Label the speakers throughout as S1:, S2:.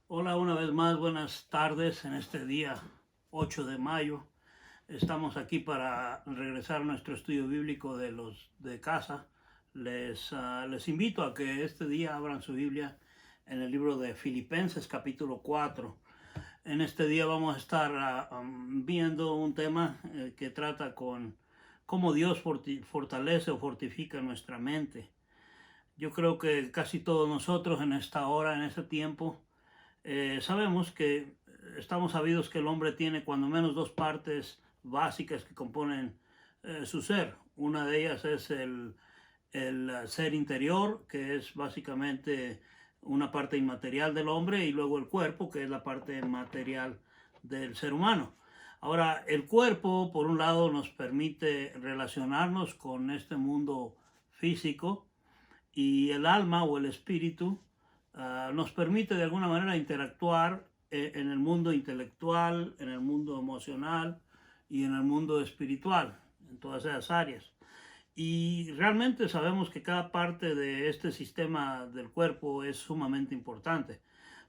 S1: Hola, una vez más, buenas tardes en este día 8 de mayo. Estamos aquí para regresar a nuestro estudio bíblico de los de casa. Les invito a que este día abran su Biblia en el libro de Filipenses capítulo 4. En este día vamos a estar viendo un tema que trata con cómo Dios fortalece o fortifica nuestra mente. Yo creo que casi todos nosotros en esta hora, en este tiempo, sabemos que estamos sabidos que el hombre tiene cuando menos dos partes básicas que componen su ser. Una de ellas es el ser interior, que es básicamente una parte inmaterial del hombre, y luego el cuerpo, que es la parte material del ser humano. Ahora, el cuerpo, por un lado, nos permite relacionarnos con este mundo físico, y el alma o el espíritu nos permite de alguna manera interactuar en el mundo intelectual, en el mundo emocional y en el mundo espiritual, en todas esas áreas. Y realmente sabemos que cada parte de este sistema del cuerpo es sumamente importante,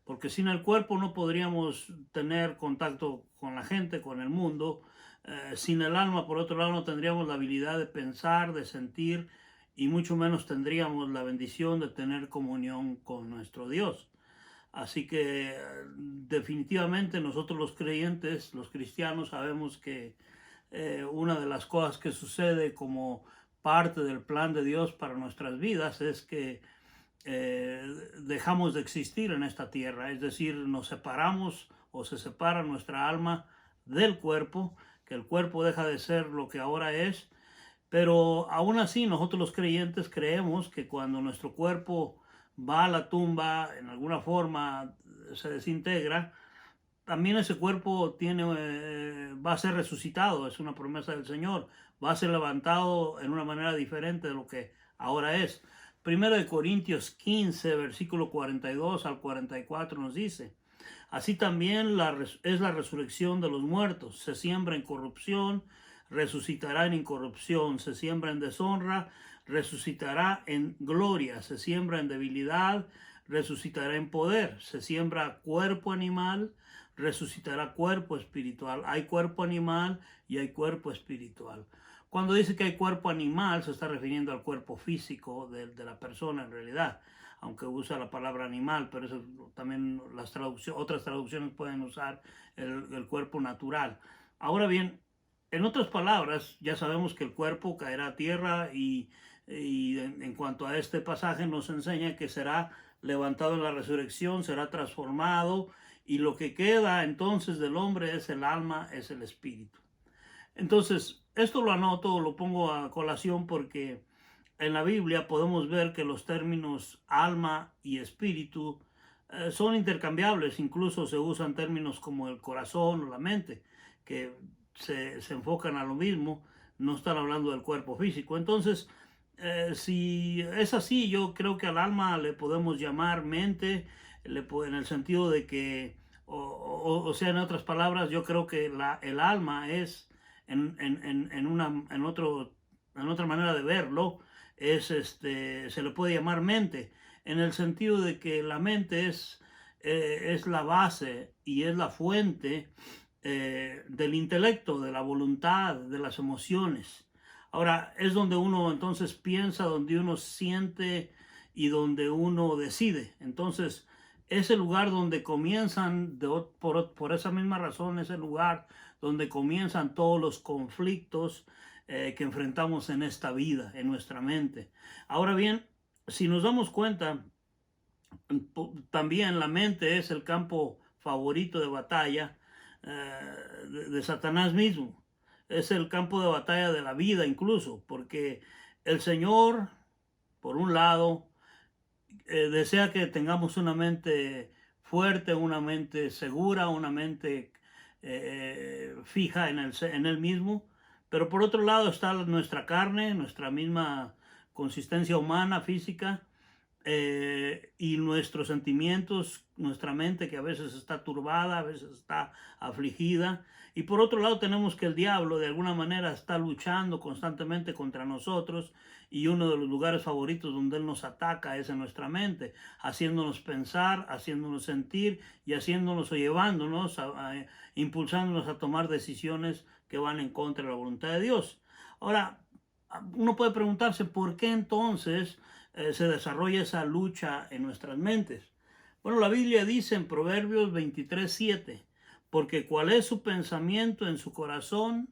S1: porque sin el cuerpo no podríamos tener contacto con la gente, con el mundo. Sin el alma, por otro lado, no tendríamos la habilidad de pensar, de sentir, y mucho menos tendríamos la bendición de tener comunión con nuestro Dios. Así que definitivamente nosotros los creyentes, los cristianos, sabemos que una de las cosas que sucede como parte del plan de Dios para nuestras vidas es que dejamos de existir en esta tierra, es decir, nos separamos o se separa nuestra alma del cuerpo, que el cuerpo deja de ser lo que ahora es, pero aún así nosotros los creyentes creemos que cuando nuestro cuerpo va a la tumba, en alguna forma se desintegra, también ese cuerpo va a ser resucitado, es una promesa del Señor, va a ser levantado en una manera diferente de lo que ahora es. Primero de Corintios 15, versículo 42 al 44 nos dice: así también es la resurrección de los muertos. Se siembra en corrupción, resucitará en incorrupción. Se siembra en deshonra, resucitará en gloria. Se siembra en debilidad, resucitará en poder. Se siembra cuerpo animal, resucitará cuerpo espiritual. Hay cuerpo animal y hay cuerpo espiritual. Cuando dice que hay cuerpo animal, se está refiriendo al cuerpo físico de la persona en realidad, aunque usa la palabra animal, pero eso también otras traducciones pueden usar el cuerpo natural. Ahora bien, en otras palabras, ya sabemos que el cuerpo caerá a tierra, y en cuanto a este pasaje nos enseña que será levantado en la resurrección, será transformado, y lo que queda entonces del hombre es el alma, es el espíritu. Entonces, esto lo anoto, lo pongo a colación porque en la Biblia podemos ver que los términos alma y espíritu son intercambiables, incluso se usan términos como el corazón o la mente, que se enfocan a lo mismo, no están hablando del cuerpo físico. Entonces, si es así, yo creo que al alma le podemos llamar mente, en el sentido de que, o sea, en otras palabras, yo creo que el alma es, en otra manera de verlo, se le puede llamar mente, en el sentido de que la mente es la base y es la fuente del intelecto, de la voluntad, de las emociones. Ahora, es donde uno entonces piensa, donde uno siente y donde uno decide. Entonces, es el lugar donde comienzan, por esa misma razón, es el lugar donde comienzan todos los conflictos que enfrentamos en esta vida, en nuestra mente. Ahora bien, si nos damos cuenta, también la mente es el campo favorito de batalla de Satanás mismo. Es el campo de batalla de la vida incluso, porque el Señor, por un lado, desea que tengamos una mente fuerte, una mente segura, una mente fija en él mismo, pero por otro lado está nuestra carne, nuestra misma consistencia humana, física, y nuestros sentimientos, nuestra mente que a veces está turbada, a veces está afligida. Y por otro lado tenemos que el diablo de alguna manera está luchando constantemente contra nosotros, y uno de los lugares favoritos donde él nos ataca es en nuestra mente, haciéndonos pensar, haciéndonos sentir y haciéndonos o llevándonos, impulsándonos a tomar decisiones que van en contra de la voluntad de Dios. Ahora, uno puede preguntarse por qué entonces se desarrolla esa lucha en nuestras mentes. Bueno, la Biblia dice en Proverbios 23:7, porque cuál es su pensamiento en su corazón,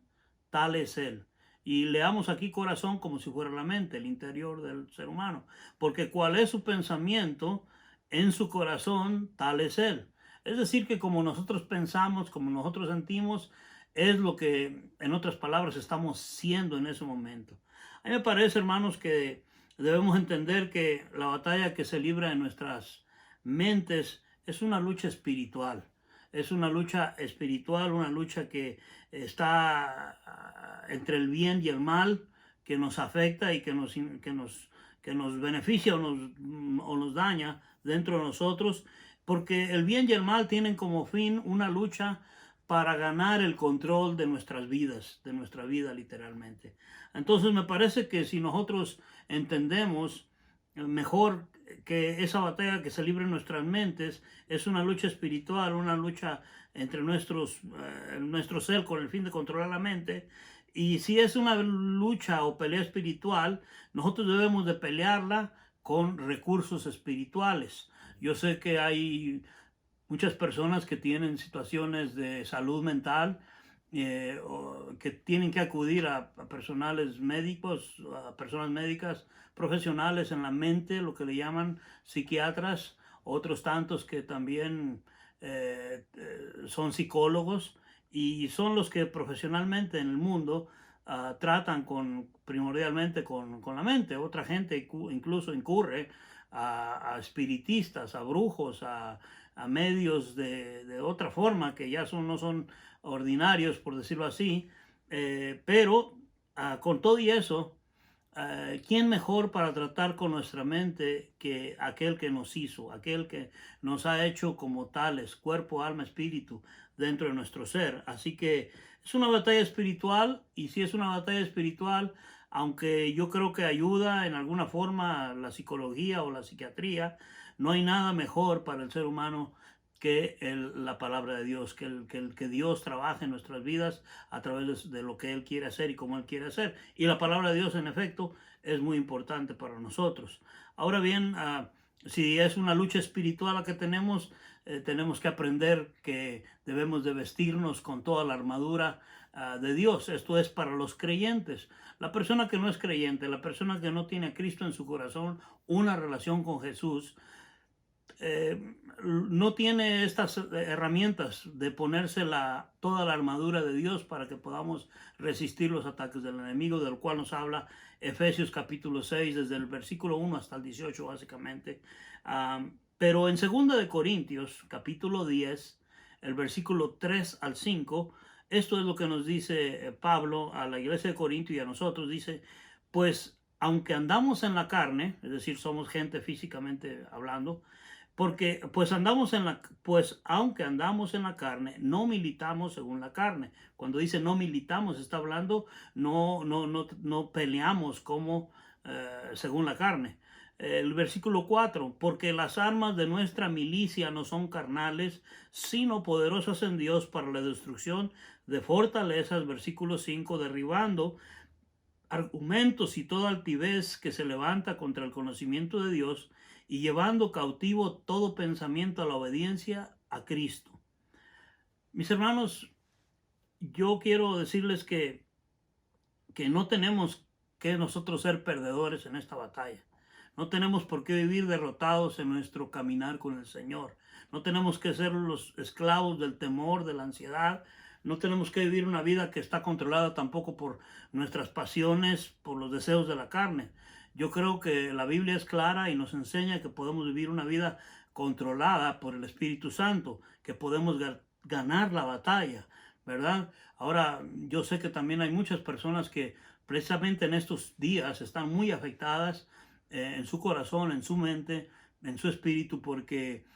S1: tal es él. Y leamos aquí corazón como si fuera la mente, el interior del ser humano. Porque cuál es su pensamiento en su corazón, tal es él. Es decir, que como nosotros pensamos, como nosotros sentimos, es lo que, en otras palabras, estamos siendo en ese momento. A mí me parece, hermanos, que debemos entender que la batalla que se libra en nuestras mentes es una lucha espiritual. Es una lucha espiritual, una lucha que está entre el bien y el mal, que nos afecta y que nos beneficia o nos daña dentro de nosotros, porque el bien y el mal tienen como fin una lucha para ganar el control de nuestras vidas, de nuestra vida literalmente. Entonces me parece que si nosotros entendemos mejor que esa batalla que se libra en nuestras mentes es una lucha espiritual, una lucha entre nuestro ser con el fin de controlar la mente, y si es una lucha o pelea espiritual, nosotros debemos de pelearla con recursos espirituales. Yo sé que hay muchas personas que tienen situaciones de salud mental, que tienen que acudir a personales médicos, a personas médicas profesionales en la mente, lo que le llaman psiquiatras, otros tantos que también son psicólogos, y son los que profesionalmente en el mundo tratan primordialmente con la mente. Otra gente incluso incurre a espiritistas, a brujos, a medios de otra forma que ya no son ordinarios, por decirlo así, pero con todo y eso, ¿quién mejor para tratar con nuestra mente que aquel que nos hizo, aquel que nos ha hecho como tales, cuerpo, alma, espíritu, dentro de nuestro ser? Así que es una batalla espiritual, y si es una batalla espiritual, aunque yo creo que ayuda en alguna forma la psicología o la psiquiatría, no hay nada mejor para el ser humano que la palabra de Dios, que Dios trabaje en nuestras vidas a través de lo que Él quiere hacer y cómo Él quiere hacer. Y la palabra de Dios, en efecto, es muy importante para nosotros. Ahora bien, si es una lucha espiritual la que tenemos que aprender que debemos de vestirnos con toda la armadura de Dios. Esto es para los creyentes. La persona que no es creyente, la persona que no tiene a Cristo en su corazón, una relación con Jesús, no tiene estas herramientas de ponerse toda la armadura de Dios para que podamos resistir los ataques del enemigo, del cual nos habla Efesios capítulo 6, desde el versículo 1 hasta el 18 básicamente. Pero en 2 de Corintios capítulo 10, el versículo 3 al 5, esto es lo que nos dice Pablo a la iglesia de Corinto y a nosotros. Dice: pues aunque andamos en la carne, es decir, somos gente físicamente hablando, pues aunque andamos en la carne, no militamos según la carne. Cuando dice no militamos, está hablando, no peleamos como según la carne. El versículo 4, porque las armas de nuestra milicia no son carnales, sino poderosas en Dios para la destrucción de fortalezas. Versículo 5, derribando argumentos y toda altivez que se levanta contra el conocimiento de Dios, y llevando cautivo todo pensamiento a la obediencia a Cristo. Mis hermanos, yo quiero decirles que no tenemos que nosotros ser perdedores en esta batalla. No tenemos por qué vivir derrotados en nuestro caminar con el Señor. No tenemos que ser los esclavos del temor, de la ansiedad. No tenemos que vivir una vida que está controlada tampoco por nuestras pasiones, por los deseos de la carne. Yo creo que la Biblia es clara y nos enseña que podemos vivir una vida controlada por el Espíritu Santo, que podemos ganar la batalla, ¿verdad? Ahora, yo sé que también hay muchas personas que precisamente en estos días están muy afectadas en su corazón, en su mente, en su espíritu, porque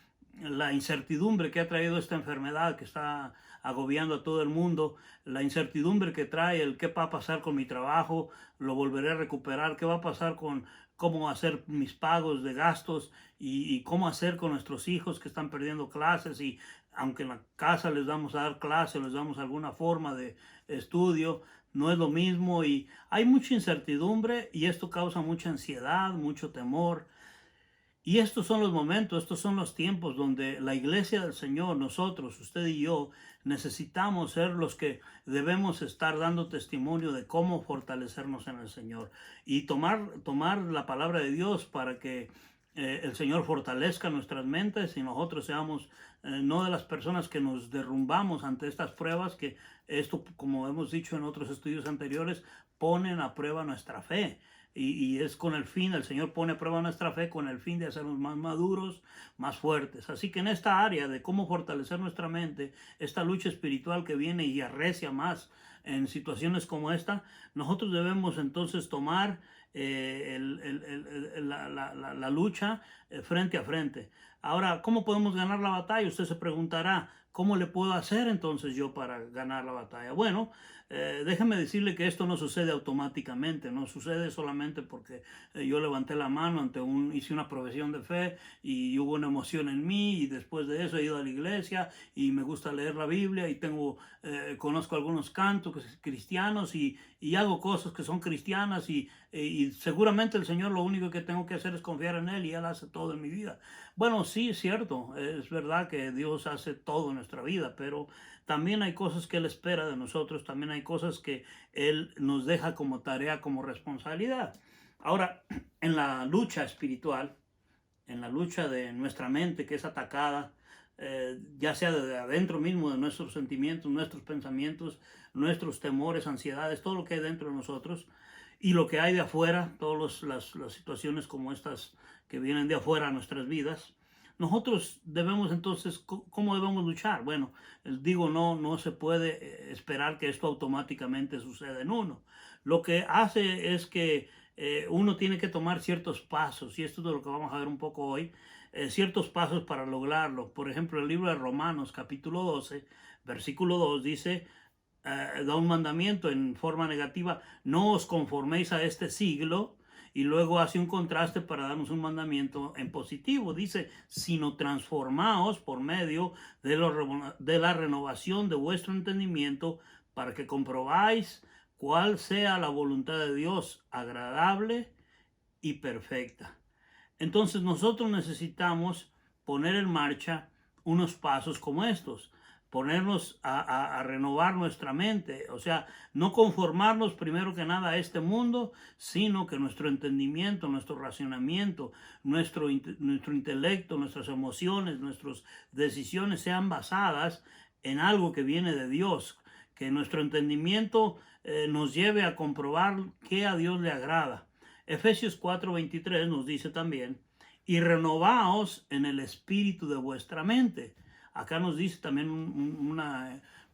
S1: la incertidumbre que ha traído esta enfermedad que está agobiando a todo el mundo, la incertidumbre que trae el qué va a pasar con mi trabajo, lo volveré a recuperar, qué va a pasar con cómo hacer mis pagos de gastos y cómo hacer con nuestros hijos que están perdiendo clases y aunque en la casa les vamos a dar clases, les damos alguna forma de estudio, no es lo mismo y hay mucha incertidumbre y esto causa mucha ansiedad, mucho temor. Y estos son los momentos, estos son los tiempos donde la iglesia del Señor, nosotros, usted y yo, necesitamos ser los que debemos estar dando testimonio de cómo fortalecernos en el Señor y tomar la palabra de Dios para que el Señor fortalezca nuestras mentes y nosotros seamos no de las personas que nos derrumbamos ante estas pruebas, que esto, como hemos dicho en otros estudios anteriores, ponen a prueba nuestra fe. Y es con el fin, el Señor pone a prueba nuestra fe con el fin de hacernos más maduros, más fuertes. Así que en esta área de cómo fortalecer nuestra mente, esta lucha espiritual que viene y arrecia más en situaciones como esta, nosotros debemos entonces tomar la lucha frente a frente. Ahora, ¿cómo podemos ganar la batalla? Usted se preguntará, ¿cómo le puedo hacer entonces yo para ganar la batalla? Bueno, déjeme decirle que esto no sucede automáticamente, no sucede solamente porque yo levanté la mano hice una profesión de fe y hubo una emoción en mí y después de eso he ido a la iglesia y me gusta leer la Biblia y conozco algunos cantos cristianos y hago cosas que son cristianas y seguramente el Señor lo único que tengo que hacer es confiar en Él y Él hace todo en mi vida. Bueno, sí, es cierto, es verdad que Dios hace todo en nuestra vida, pero también hay cosas que Él espera de nosotros, también hay cosas que Él nos deja como tarea, como responsabilidad. Ahora, en la lucha espiritual, en la lucha de nuestra mente que es atacada, ya sea desde adentro mismo de nuestros sentimientos, nuestros pensamientos, nuestros temores, ansiedades, todo lo que hay dentro de nosotros y lo que hay de afuera, todas las situaciones como estas que vienen de afuera a nuestras vidas. Nosotros debemos entonces, ¿cómo debemos luchar? Bueno, digo, no se puede esperar que esto automáticamente suceda en uno. Lo que hace es que uno tiene que tomar ciertos pasos, y esto es de lo que vamos a ver un poco hoy, ciertos pasos para lograrlo. Por ejemplo, el libro de Romanos, capítulo 12, versículo 2, dice, da un mandamiento en forma negativa, no os conforméis a este siglo, y luego hace un contraste para darnos un mandamiento en positivo. Dice, sino transformaos por medio de la renovación de vuestro entendimiento para que comprobáis cuál sea la voluntad de Dios agradable y perfecta. Entonces nosotros necesitamos poner en marcha unos pasos como estos, ponernos a renovar nuestra mente, o sea, no conformarnos primero que nada a este mundo, sino que nuestro entendimiento, nuestro racionamiento, nuestro intelecto, nuestras emociones, nuestras decisiones sean basadas en algo que viene de Dios, que nuestro entendimiento nos lleve a comprobar qué a Dios le agrada. Efesios 4:23 nos dice también, y renovaos en el espíritu de vuestra mente. Acá nos dice también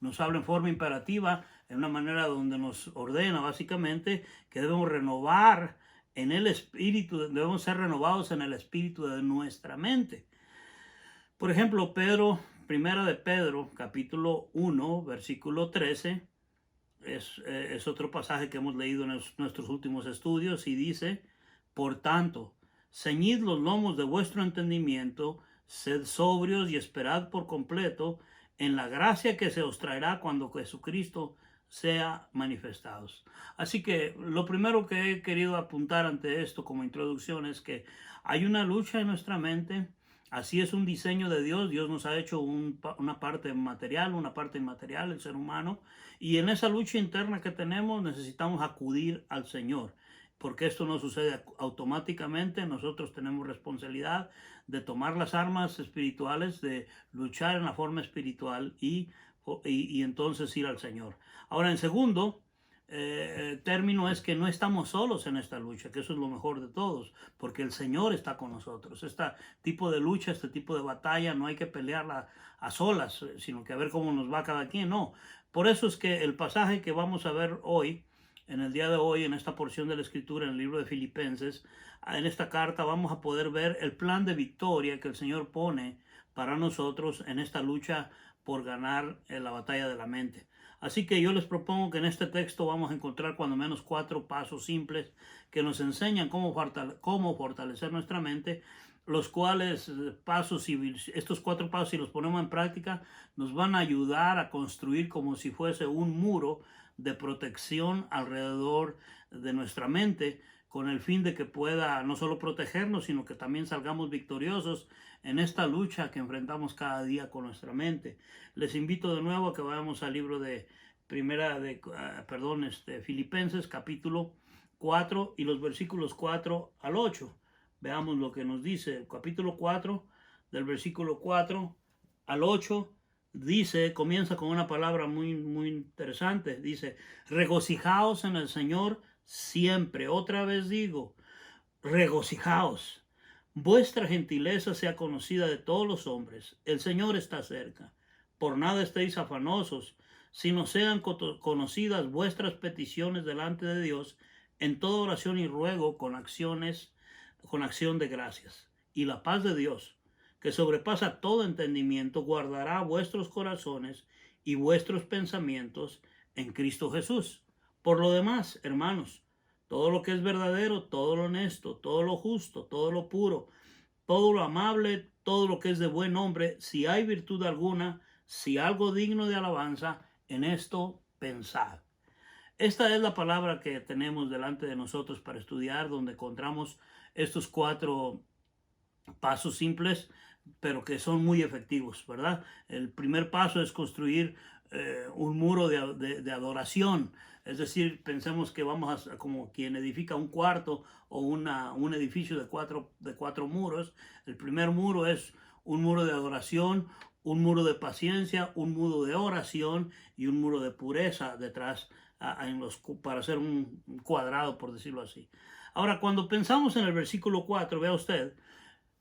S1: nos habla en forma imperativa, en una manera donde nos ordena básicamente que debemos renovar en el espíritu, debemos ser renovados en el espíritu de nuestra mente. Por ejemplo, primera de Pedro, capítulo 1, versículo 13, es otro pasaje que hemos leído en nuestros últimos estudios y dice, por tanto, ceñid los lomos de vuestro entendimiento, sed sobrios y esperad por completo en la gracia que se os traerá cuando Jesucristo sea manifestados. Así que lo primero que he querido apuntar ante esto como introducción es que hay una lucha en nuestra mente. Así es un diseño de Dios. Dios nos ha hecho una parte material, una parte inmaterial, el ser humano. Y en esa lucha interna que tenemos necesitamos acudir al Señor. Porque esto no sucede automáticamente. Nosotros tenemos responsabilidad de tomar las armas espirituales, de luchar en la forma espiritual y entonces ir al Señor. Ahora, en segundo término es que no estamos solos en esta lucha, que eso es lo mejor de todos, porque el Señor está con nosotros. Este tipo de lucha, este tipo de batalla, no hay que pelearla a solas, sino que a ver cómo nos va cada quien, no. Por eso es que el pasaje que vamos a ver hoy en el día de hoy, en esta porción de la Escritura, en el libro de Filipenses, en esta carta vamos a poder ver el plan de victoria que el Señor pone para nosotros en esta lucha por ganar la batalla de la mente. Así que yo les propongo que en este texto vamos a encontrar cuando menos 4 pasos simples que nos enseñan cómo fortalecer nuestra mente, los cuales estos 4 pasos, si los ponemos en práctica, nos van a ayudar a construir como si fuese un muro de protección alrededor de nuestra mente, con el fin de que pueda no solo protegernos, sino que también salgamos victoriosos en esta lucha que enfrentamos cada día con nuestra mente. Les invito de nuevo a que vayamos al libro de Filipenses capítulo 4 y los versículos 4 al 8. Veamos lo que nos dice el capítulo 4, del versículo 4 al 8. Comienza con una palabra muy, muy interesante. Dice, regocijaos en el Señor siempre. Otra vez digo, regocijaos. Vuestra gentileza sea conocida de todos los hombres. El Señor está cerca. Por nada estéis afanosos, sino sean conocidas vuestras peticiones delante de Dios en toda oración y ruego con acción de gracias. Y la paz de Dios, que sobrepasa todo entendimiento, guardará vuestros corazones y vuestros pensamientos en Cristo Jesús. Por lo demás, hermanos, todo lo que es verdadero, todo lo honesto, todo lo justo, todo lo puro, todo lo amable, todo lo que es de buen nombre, si hay virtud alguna, si algo digno de alabanza, en esto pensad. Esta es la palabra que tenemos delante de nosotros para estudiar, donde encontramos estos 4 pasos simples, pero que son muy efectivos, ¿verdad? El primer paso es construir un muro de adoración. Es decir, pensemos que vamos como quien edifica un cuarto o un edificio de cuatro muros. El primer muro es un muro de adoración, un muro de paciencia, un muro de oración y un muro de pureza detrás para hacer un cuadrado, por decirlo así. Ahora, cuando pensamos en el versículo 4, vea usted,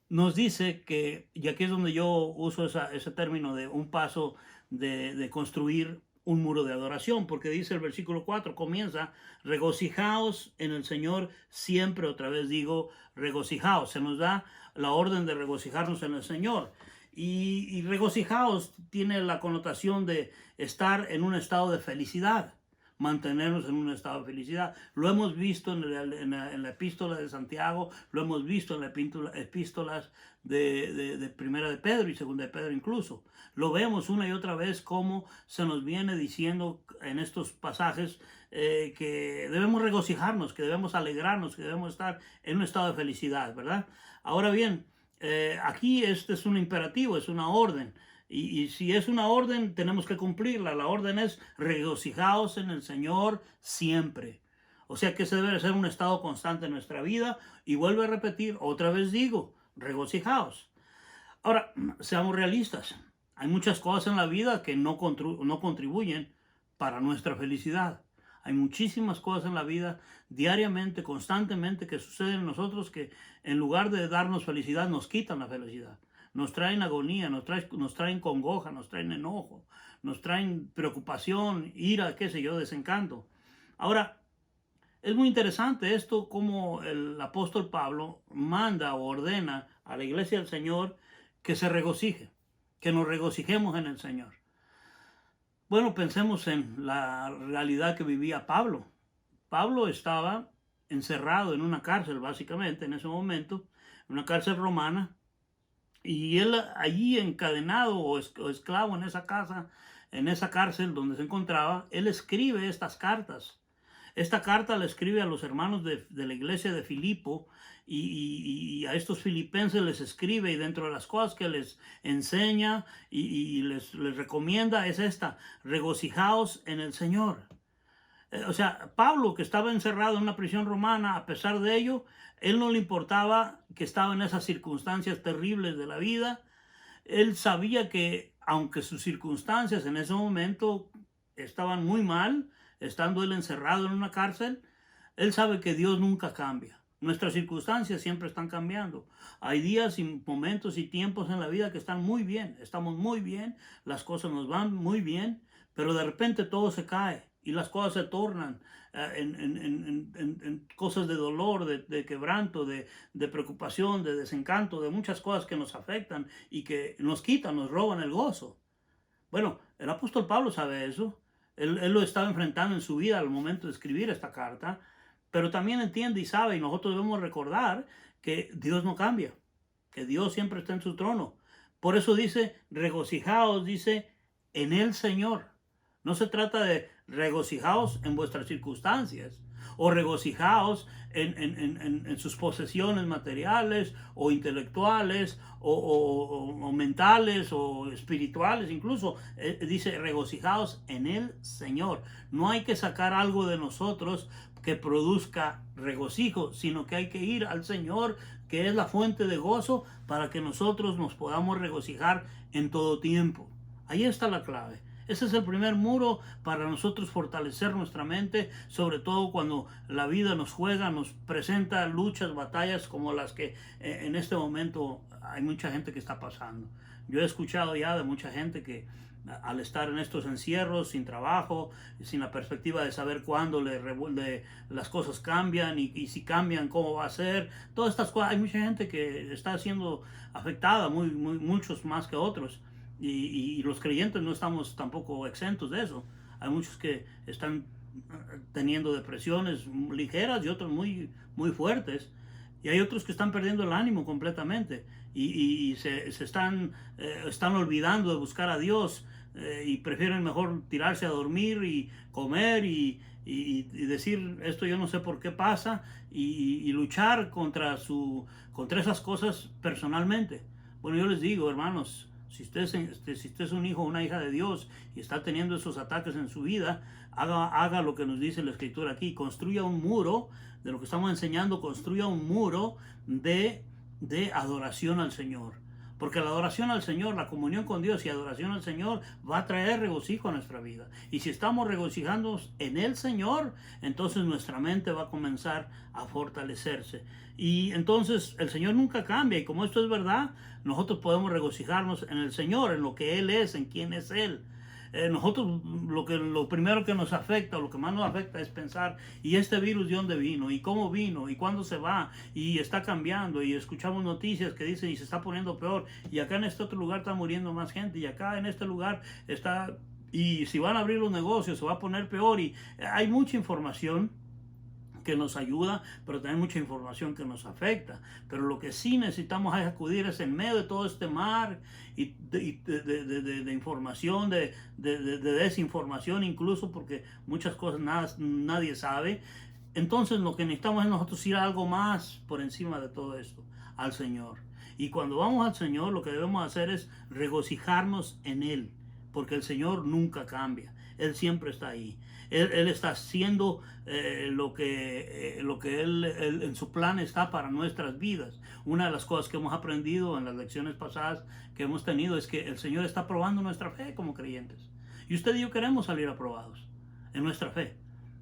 S1: nos dice que, y aquí es donde yo uso ese término de un paso de construir un muro de adoración, porque dice el versículo 4, comienza, regocijaos en el Señor siempre. Otra vez digo, regocijaos. Se nos da la orden de regocijarnos en el Señor. Y regocijaos tiene la connotación de estar en un estado de felicidad, mantenernos en un estado de felicidad. Lo hemos visto en la epístola de Santiago, lo hemos visto en las epístolas de Primera de Pedro y Segunda de Pedro incluso. Lo vemos una y otra vez cómo se nos viene diciendo en estos pasajes que debemos regocijarnos, que debemos alegrarnos, que debemos estar en un estado de felicidad, ¿verdad? Ahora bien, aquí este es un imperativo, es una orden. Y si es una orden, tenemos que cumplirla. La orden es regocijaos en el Señor siempre. O sea que ese debe ser un estado constante en nuestra vida. Y vuelvo a repetir, otra vez digo, regocijaos. Ahora, seamos realistas. Hay muchas cosas en la vida que no contribuyen para nuestra felicidad. Hay muchísimas cosas en la vida diariamente, constantemente, que suceden en nosotros que en lugar de darnos felicidad, nos quitan la felicidad. Nos traen agonía, nos traen congoja, nos traen enojo, nos traen preocupación, ira, qué sé yo, desencanto. Ahora, es muy interesante esto, como el apóstol Pablo manda o ordena a la iglesia del Señor que se regocije, que nos regocijemos en el Señor. Bueno, pensemos en la realidad que vivía Pablo. Pablo estaba encerrado en una cárcel, básicamente, en ese momento, en una cárcel romana. Y él allí encadenado o esclavo en esa casa, en esa cárcel donde se encontraba, él escribe estas cartas. Esta carta la escribe a los hermanos de la iglesia de Filipo y a estos filipenses les escribe, y dentro de las cosas que les enseña y les recomienda es esta: regocijaos en el Señor. O sea, Pablo, que estaba encerrado en una prisión romana, a pesar de ello, él no le importaba que estaba en esas circunstancias terribles de la vida. Él sabía que, aunque sus circunstancias en ese momento estaban muy mal, estando él encerrado en una cárcel, él sabe que Dios nunca cambia. Nuestras circunstancias siempre están cambiando. Hay días y momentos y tiempos en la vida que están muy bien, estamos muy bien, las cosas nos van muy bien, pero de repente todo se cae. y las cosas se tornan en cosas de dolor, de quebranto, de preocupación, de desencanto, de muchas cosas que nos afectan y que nos quitan, nos roban el gozo. Bueno, el apóstol Pablo sabe eso. Él lo estaba enfrentando en su vida al momento de escribir esta carta, pero también entiende y sabe, y nosotros debemos recordar que Dios no cambia, que Dios siempre está en su trono. Por eso dice, regocijaos, dice, en el Señor. No se trata de regocijaos en vuestras circunstancias o regocijaos en sus posesiones materiales o intelectuales o mentales o espirituales incluso. Dice regocijaos en el Señor. No hay que sacar algo de nosotros que produzca regocijo, sino que hay que ir al Señor, que es la fuente de gozo, para que nosotros nos podamos regocijar en todo tiempo. Ahí está la clave. Ese es el primer muro para nosotros fortalecer nuestra mente, sobre todo cuando la vida nos juega, nos presenta luchas, batallas como las que en este momento hay mucha gente que está pasando. Yo he escuchado ya de mucha gente que al estar en estos encierros, sin trabajo, sin la perspectiva de saber cuándo las cosas cambian y si cambian, cómo va a ser, todas estas cosas, hay mucha gente que está siendo afectada, muchos más que otros. Y los creyentes no estamos tampoco exentos de eso. Hay muchos que están teniendo depresiones ligeras y otros muy fuertes. Y hay otros que están perdiendo el ánimo completamente y se están olvidando de buscar a Dios y prefieren mejor tirarse a dormir y comer y decir esto yo no sé por qué pasa y luchar contra esas cosas personalmente. Bueno, yo les digo, hermanos, si usted es un hijo o una hija de Dios y está teniendo esos ataques en su vida, haga lo que nos dice la Escritura aquí. Construya un muro, de lo que estamos enseñando, construya un muro de adoración al Señor. Porque la adoración al Señor, la comunión con Dios y adoración al Señor va a traer regocijo a nuestra vida. Y si estamos regocijándonos en el Señor, entonces nuestra mente va a comenzar a fortalecerse. Y entonces el Señor nunca cambia. Y como esto es verdad, nosotros podemos regocijarnos en el Señor, en lo que Él es, en quién es Él. Nosotros lo primero que nos afecta, lo que más nos afecta es pensar, ¿y este virus de dónde vino? ¿Y cómo vino? ¿Y cuándo se va? Y está cambiando, y escuchamos noticias que dicen y se está poniendo peor, y acá en este otro lugar está muriendo más gente, y acá en este lugar está, y si van a abrir los negocios se va a poner peor, y hay mucha información que nos ayuda, pero también mucha información que nos afecta. Pero lo que sí necesitamos es acudir es en medio de todo este mar y de información, de desinformación incluso, porque muchas cosas nadie sabe. Entonces lo que necesitamos es nosotros ir a algo más por encima de todo esto, al Señor. Y cuando vamos al Señor, lo que debemos hacer es regocijarnos en Él, porque el Señor nunca cambia. Él siempre está ahí. Él está haciendo lo que él en su plan está para nuestras vidas. Una de las cosas que hemos aprendido en las lecciones pasadas que hemos tenido es que el Señor está probando nuestra fe como creyentes. Y usted y yo queremos salir aprobados en nuestra fe.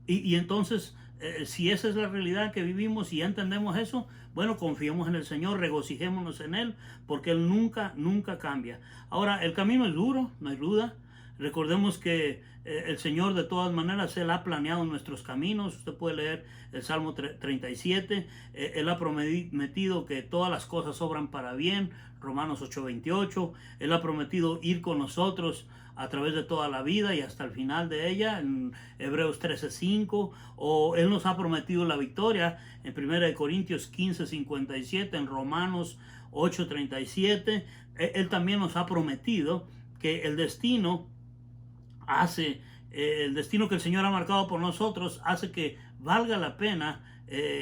S1: Y entonces, si esa es la realidad que vivimos y ya entendemos eso, bueno, confiemos en el Señor, regocijémonos en Él, porque Él nunca cambia. Ahora, el camino es duro, no hay duda. Recordemos que el Señor de todas maneras, Él ha planeado nuestros caminos. Usted puede leer el Salmo 37. Él ha prometido que todas las cosas obran para bien. Romanos 8:28. Él ha prometido ir con nosotros a través de toda la vida y hasta el final de ella, en Hebreos 13:5. O Él nos ha prometido la victoria en 1 Corintios 15:57, en Romanos 8:37. Él también nos ha prometido que el destino que el Señor ha marcado por nosotros hace que valga la pena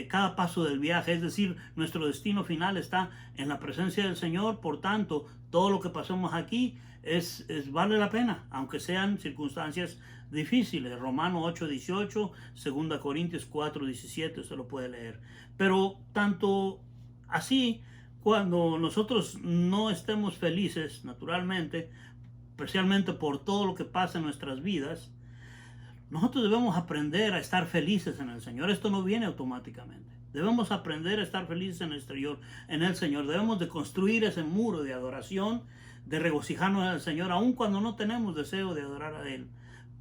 S1: cada paso del viaje. Es decir, nuestro destino final está en la presencia del Señor. Por tanto, todo lo que pasemos aquí vale la pena, aunque sean circunstancias difíciles. Romanos 8:18, 2 Corintios 4:17, usted lo puede leer. Pero tanto así, cuando nosotros no estemos felices, naturalmente, especialmente por todo lo que pasa en nuestras vidas, nosotros debemos aprender a estar felices en el Señor. Esto no viene automáticamente. Debemos aprender a estar felices en el exterior, en el Señor. Debemos de construir ese muro de adoración, de regocijarnos en el Señor, aun cuando no tenemos deseo de adorar a Él.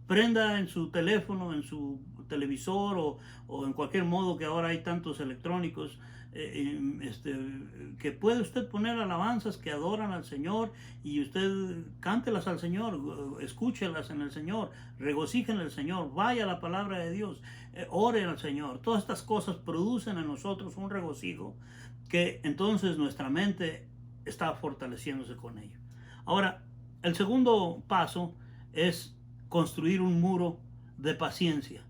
S1: prenda en su teléfono, en su televisor o en cualquier modo que ahora hay tantos electrónicos, que puede usted poner alabanzas que adoran al Señor y usted cántelas al Señor, escúchelas en el Señor, regocijen en el Señor, vaya a la palabra de Dios, ore al Señor. Todas estas cosas producen en nosotros un regocijo que entonces nuestra mente está fortaleciéndose con ello. Ahora, el segundo paso es construir un muro de paciencia.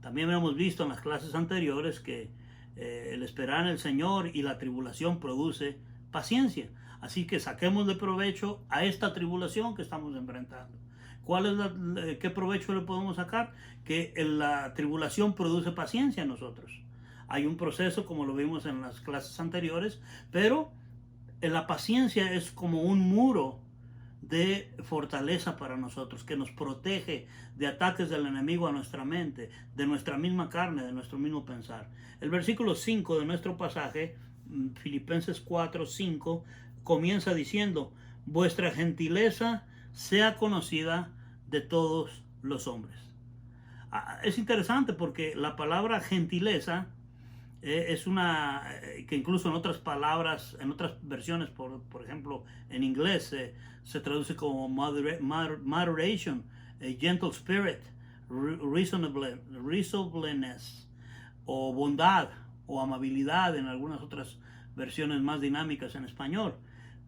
S1: También hemos visto en las clases anteriores que el esperar en el Señor y la tribulación produce paciencia. Así que saquemos de provecho a esta tribulación que estamos enfrentando. ¿Qué provecho le podemos sacar? Que la tribulación produce paciencia en nosotros. Hay un proceso, como lo vimos en las clases anteriores, pero la paciencia es como un muro de fortaleza para nosotros, que nos protege de ataques del enemigo a nuestra mente, de nuestra misma carne, de nuestro mismo pensar. El versículo 5 de nuestro pasaje, Filipenses 4:5, comienza diciendo: vuestra gentileza sea conocida de todos los hombres. Es interesante porque la palabra gentileza es una que incluso en otras palabras, en otras versiones, por ejemplo en inglés, se traduce como moderation, gentle spirit, reasonableness, o bondad o amabilidad en algunas otras versiones más dinámicas en español.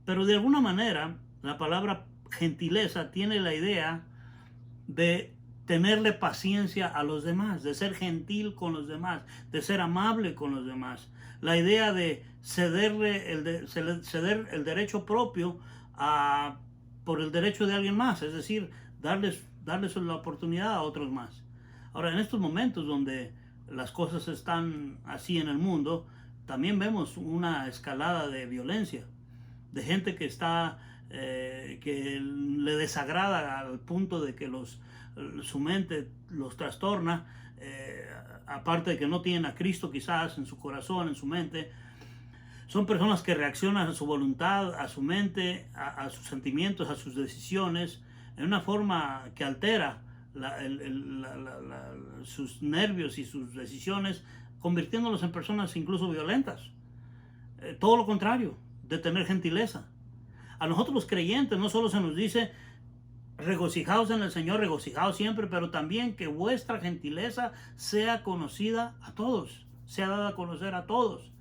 S1: Pero de alguna manera la palabra gentileza tiene la idea de tenerle paciencia a los demás, de ser gentil con los demás, de ser amable con los demás. La idea de ceder el derecho propio por el derecho de alguien más, es decir, darles la oportunidad a otros más. Ahora, en estos momentos donde las cosas están así en el mundo, también vemos una escalada de violencia, de gente que que le desagrada al punto de que su mente los trastorna, aparte de que no tienen a Cristo quizás en su corazón, en su mente. Son personas que reaccionan a su voluntad, a su mente, a sus sentimientos, a sus decisiones, en una forma que altera sus nervios y sus decisiones, convirtiéndolos en personas incluso violentas. Todo lo contrario de tener gentileza. A nosotros los creyentes no solo se nos dice regocijaos en el Señor, regocijaos siempre, pero también que vuestra gentileza sea conocida a todos, sea dada a conocer a todos.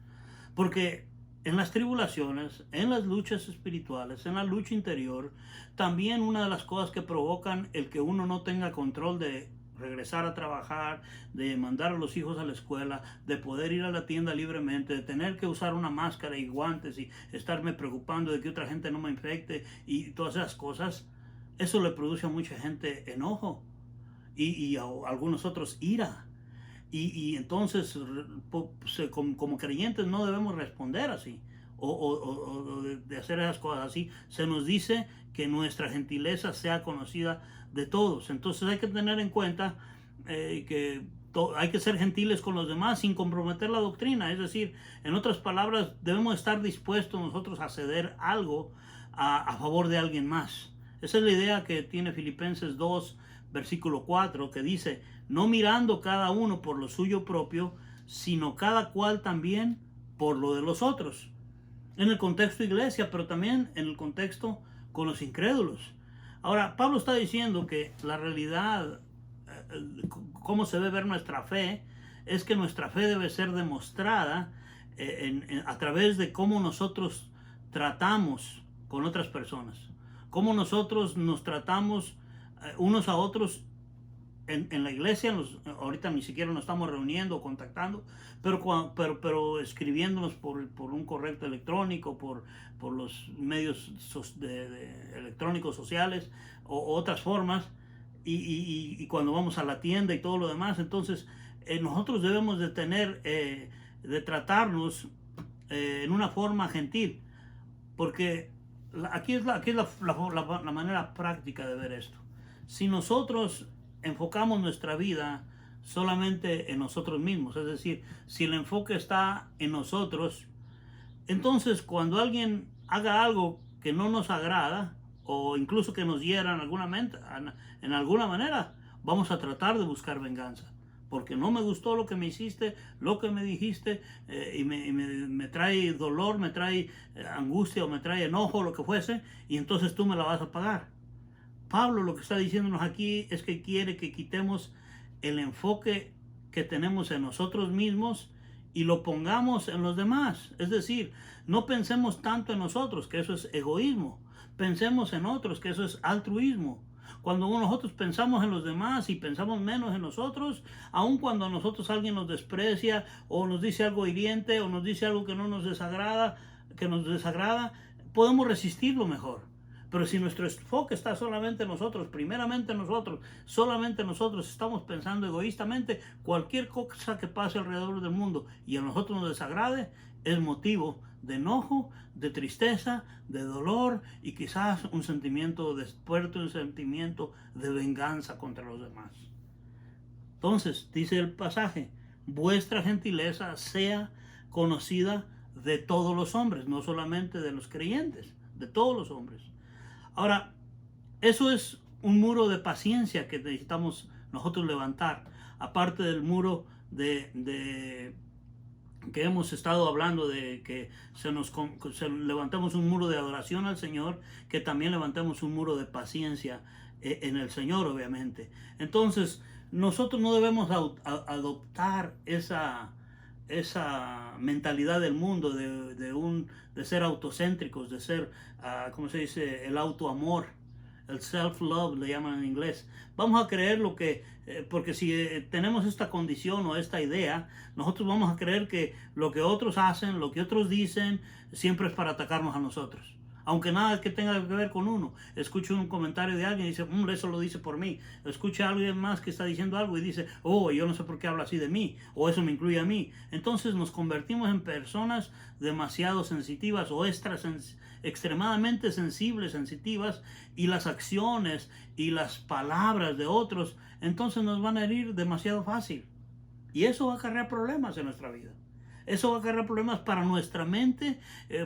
S1: Porque en las tribulaciones, en las luchas espirituales, en la lucha interior, también una de las cosas que provocan el que uno no tenga control de regresar a trabajar, de mandar a los hijos a la escuela, de poder ir a la tienda libremente, de tener que usar una máscara y guantes y estarme preocupando de que otra gente no me infecte y todas esas cosas, eso le produce a mucha gente enojo y a algunos otros ira. Y entonces, como creyentes, no debemos responder así o de hacer esas cosas así. Se nos dice que nuestra gentileza sea conocida de todos. Entonces hay que tener en cuenta que hay que ser gentiles con los demás sin comprometer la doctrina. Es decir, en otras palabras, debemos estar dispuestos nosotros a ceder algo a favor de alguien más. Esa es la idea que tiene Filipenses 2, versículo 4, que dice: no mirando cada uno por lo suyo propio, sino cada cual también por lo de los otros. En el contexto iglesia, pero también en el contexto con los incrédulos. Ahora, Pablo está diciendo que la realidad, cómo se debe ver nuestra fe, es que nuestra fe debe ser demostrada a través de cómo nosotros tratamos con otras personas, cómo nosotros nos tratamos unos a otros en la iglesia. Ahorita ni siquiera nos estamos reuniendo o contactando, pero escribiéndonos por un correo electrónico, por los medios electrónicos sociales o otras formas, y cuando vamos a la tienda y todo lo demás. Entonces nosotros debemos de tratarnos en una forma gentil, porque aquí es la manera práctica de ver esto. Si nosotros enfocamos nuestra vida solamente en nosotros mismos, es decir, si el enfoque está en nosotros, entonces cuando alguien haga algo que no nos agrada o incluso que nos hiera en alguna manera, vamos a tratar de buscar venganza. Porque no me gustó lo que me hiciste, lo que me dijiste, y me trae dolor, me trae angustia o me trae enojo, lo que fuese, y entonces tú me la vas a pagar. Pablo lo que está diciéndonos aquí es que quiere que quitemos el enfoque que tenemos en nosotros mismos y lo pongamos en los demás. Es decir, no pensemos tanto en nosotros, que eso es egoísmo. Pensemos en otros, que eso es altruismo. Cuando nosotros pensamos en los demás y pensamos menos en nosotros, aun cuando a nosotros alguien nos desprecia o nos dice algo hiriente o nos dice algo que no nos desagrada, podemos resistirlo mejor. Pero si nuestro enfoque está solamente en nosotros, primeramente en nosotros, solamente nosotros estamos pensando egoístamente, cualquier cosa que pase alrededor del mundo y a nosotros nos desagrade, es motivo de enojo, de tristeza, de dolor y quizás un sentimiento de esfuerzo, un sentimiento de venganza contra los demás. Entonces, dice el pasaje, vuestra gentileza sea conocida de todos los hombres, no solamente de los creyentes, de todos los hombres. Ahora, eso es un muro de paciencia que necesitamos nosotros levantar, aparte del muro que hemos estado hablando de que levantemos un muro de adoración al Señor, que también levantemos un muro de paciencia en el Señor, obviamente. Entonces, nosotros no debemos adoptar esa mentalidad del mundo de ser autocéntricos, de ser, ¿cómo se dice?, el autoamor, el self-love le llaman en inglés. Vamos a creer porque si tenemos esta condición o esta idea, nosotros vamos a creer que lo que otros hacen, lo que otros dicen, siempre es para atacarnos a nosotros. Aunque nada que tenga que ver con uno. Escucho un comentario de alguien y dice, eso lo dice por mí. Escucha a alguien más que está diciendo algo y dice, yo no sé por qué habla así de mí, o eso me incluye a mí. Entonces nos convertimos en personas demasiado sensitivas o extremadamente sensitivas, y las acciones y las palabras de otros entonces nos van a herir demasiado fácil. Y eso va a acarrear problemas en nuestra vida. Eso va a acarrear problemas para nuestra mente,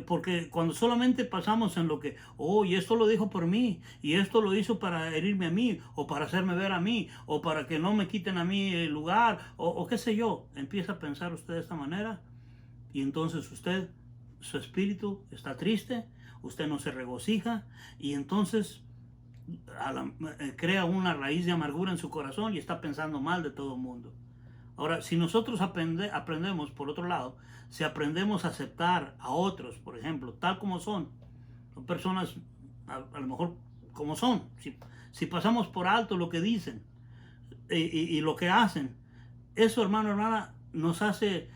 S1: porque cuando solamente pasamos en lo que, y esto lo dijo por mí, y esto lo hizo para herirme a mí, o para hacerme ver a mí, o para que no me quiten a mí el lugar, o qué sé yo, empieza a pensar usted de esta manera, y entonces su espíritu está triste, usted no se regocija, y entonces crea una raíz de amargura en su corazón y está pensando mal de todo el mundo. Ahora, si nosotros aprendemos, por otro lado, si aprendemos a aceptar a otros, por ejemplo, tal como son personas a lo mejor como son, si pasamos por alto lo que dicen y lo que hacen, eso, hermano, hermana, nos hace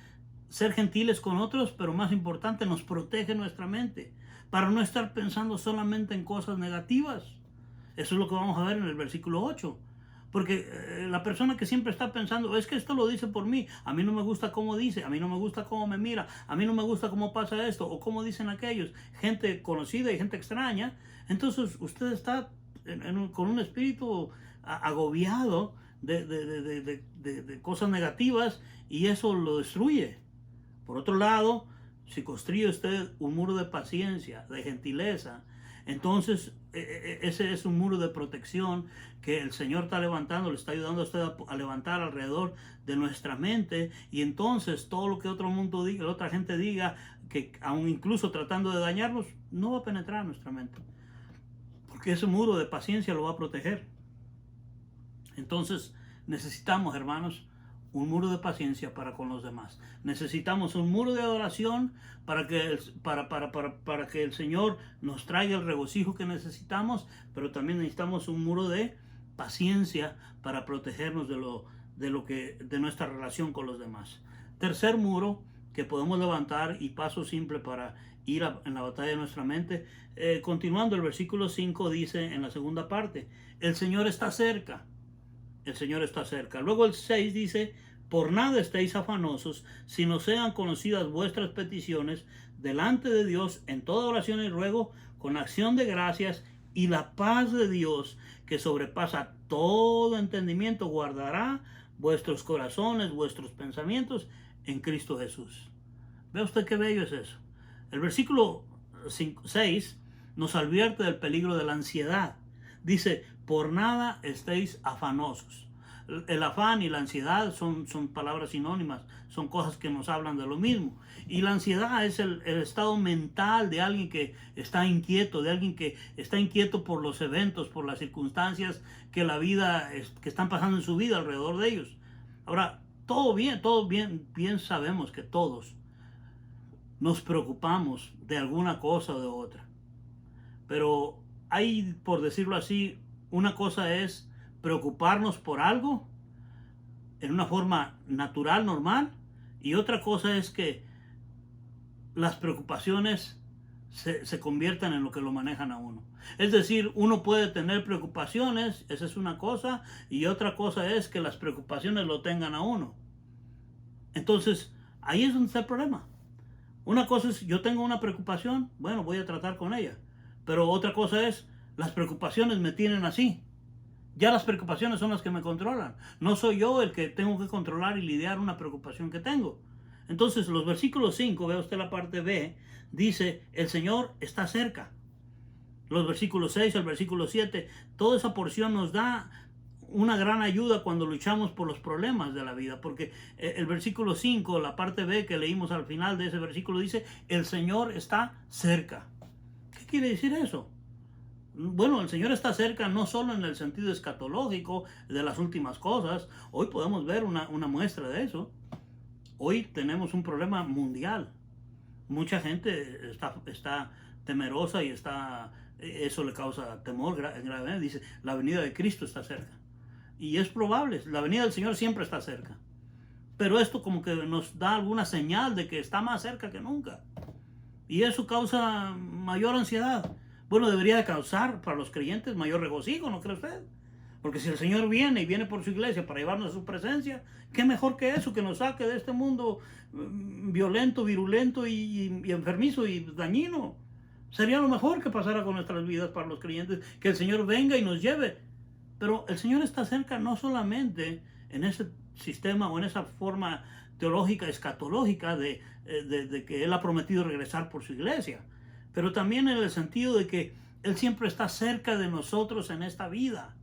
S1: ser gentiles con otros, pero más importante, nos protege nuestra mente para no estar pensando solamente en cosas negativas. Eso es lo que vamos a ver en el versículo 8. Porque la persona que siempre está pensando, es que esto lo dice por mí, a mí no me gusta cómo dice, a mí no me gusta cómo me mira, a mí no me gusta cómo pasa esto, o cómo dicen aquellos, gente conocida y gente extraña, entonces usted está con un espíritu agobiado de cosas negativas y eso lo destruye. Por otro lado, si construye usted un muro de paciencia, de gentileza, entonces ese es un muro de protección que el Señor está levantando, le está ayudando a usted a levantar alrededor de nuestra mente, y entonces todo lo que otro mundo diga, la otra gente diga, que aun incluso tratando de dañarnos, no va a penetrar nuestra mente, porque ese muro de paciencia lo va a proteger. Entonces necesitamos, hermanos, un muro de paciencia para con los demás. Necesitamos un muro de adoración para que el Señor nos traiga el regocijo que necesitamos, pero también necesitamos un muro de paciencia para protegernos de nuestra relación con los demás. Tercer muro que podemos levantar, y paso simple para ir en la batalla de nuestra mente, continuando el versículo 5 dice en la segunda parte, el Señor está cerca. El Señor está cerca. Luego el 6 dice, por nada estéis afanosos, sino sean conocidas vuestras peticiones delante de Dios en toda oración y ruego, con acción de gracias, y la paz de Dios, que sobrepasa todo entendimiento, guardará vuestros corazones, vuestros pensamientos en Cristo Jesús. ¿Ve usted qué bello es eso? El versículo 6 nos advierte del peligro de la ansiedad. Dice, por nada estéis afanosos. el afán y la ansiedad son palabras sinónimas, son cosas que nos hablan de lo mismo. Y la ansiedad es el estado mental de alguien que está inquieto, de alguien que está inquieto por los eventos, por las circunstancias que la vida, que están pasando en su vida alrededor de ellos. Ahora, todo bien sabemos que todos nos preocupamos de alguna cosa o de otra. Pero hay, por decirlo así, una cosa es preocuparnos por algo en una forma natural, normal, y otra cosa es que las preocupaciones se conviertan en lo que lo manejan a uno. Es decir, uno puede tener preocupaciones, esa es una cosa, y otra cosa es que las preocupaciones lo tengan a uno. Entonces, ahí es donde está el problema. Una cosa es, yo tengo una preocupación, bueno, voy a tratar con ella. Pero otra cosa es, las preocupaciones me tienen así. Ya las preocupaciones son las que me controlan. No soy yo el que tengo que controlar y lidiar una preocupación que tengo. Entonces, los versículos 5, vea usted la parte B, dice, el Señor está cerca. Los versículos 6 al versículo 7, toda esa porción nos da una gran ayuda cuando luchamos por los problemas de la vida, porque el versículo 5, la parte B que leímos al final de ese versículo dice, el Señor está cerca. ¿Qué quiere decir eso? Bueno, el Señor está cerca no solo en el sentido escatológico de las últimas cosas. Hoy podemos ver una muestra de eso. Hoy tenemos un problema mundial. Mucha gente está temerosa y eso le causa temor gravemente. Dice, la venida de Cristo está cerca. Y es probable, la venida del Señor siempre está cerca. Pero esto como que nos da alguna señal de que está más cerca que nunca. Y eso causa mayor ansiedad. Bueno, debería de causar para los creyentes mayor regocijo, ¿no cree usted? Porque si el Señor viene y viene por su iglesia para llevarnos a su presencia, qué mejor que eso, que nos saque de este mundo violento, virulento y enfermizo y dañino. Sería lo mejor que pasara con nuestras vidas para los creyentes, que el Señor venga y nos lleve. Pero el Señor está cerca no solamente en ese sistema o en esa forma teológica, escatológica de que Él ha prometido regresar por su iglesia, pero también en el sentido de que Él siempre está cerca de nosotros en esta vida.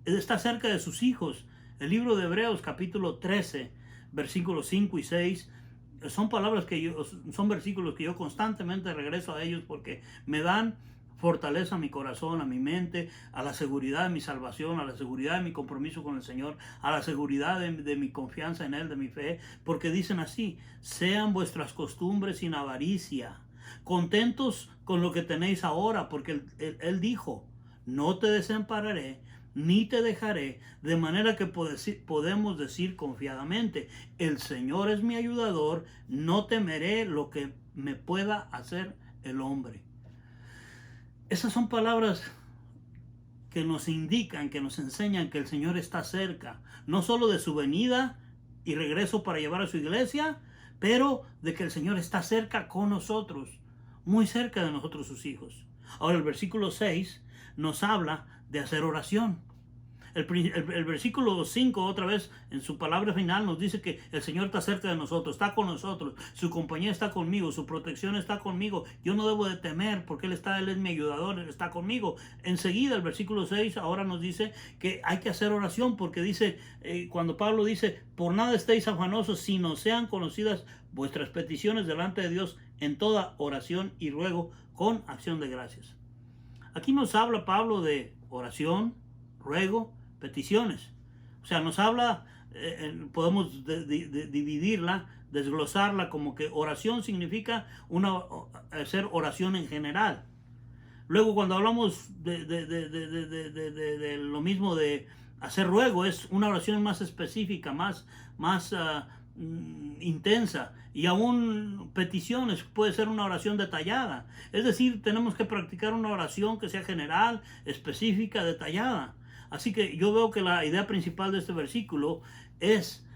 S1: Él está cerca de sus hijos. El libro de Hebreos capítulo 13, versículos 5 y 6, son son versículos que yo constantemente regreso a ellos porque me dan fortaleza a mi corazón, a mi mente, a la seguridad de mi salvación, a la seguridad de mi compromiso con el Señor, a la seguridad de mi confianza en Él, de mi fe, porque dicen así, sean vuestras costumbres sin avaricia, contentos con lo que tenéis ahora, porque Él dijo, no te desampararé, ni te dejaré, de manera que podemos decir confiadamente, el Señor es mi ayudador, no temeré lo que me pueda hacer el hombre. Esas son palabras que nos indican, que nos enseñan que el Señor está cerca, no solo de su venida y regreso para llevar a su iglesia, pero de que el Señor está cerca con nosotros, muy cerca de nosotros sus hijos. Ahora el versículo 6 nos habla de hacer oración. El versículo 5 otra vez en su palabra final nos dice que el Señor está cerca de nosotros, está con nosotros, su compañía está conmigo, su protección está conmigo, yo no debo de temer porque Él es mi ayudador, Él está conmigo. Enseguida el versículo 6 ahora nos dice que hay que hacer oración porque dice, cuando Pablo dice, por nada estéis afanosos, sino sean conocidas vuestras peticiones delante de Dios en toda oración y ruego con acción de gracias. Aquí nos habla Pablo de oración, ruego, peticiones. O sea, nos habla, podemos dividirla, desglosarla como que oración significa hacer oración en general. Luego cuando hablamos de lo mismo de hacer ruego, es una oración más específica, más intensa, y aún peticiones puede ser una oración detallada. Es decir, tenemos que practicar una oración que sea general, específica, detallada. Así que yo veo que la idea principal de este versículo es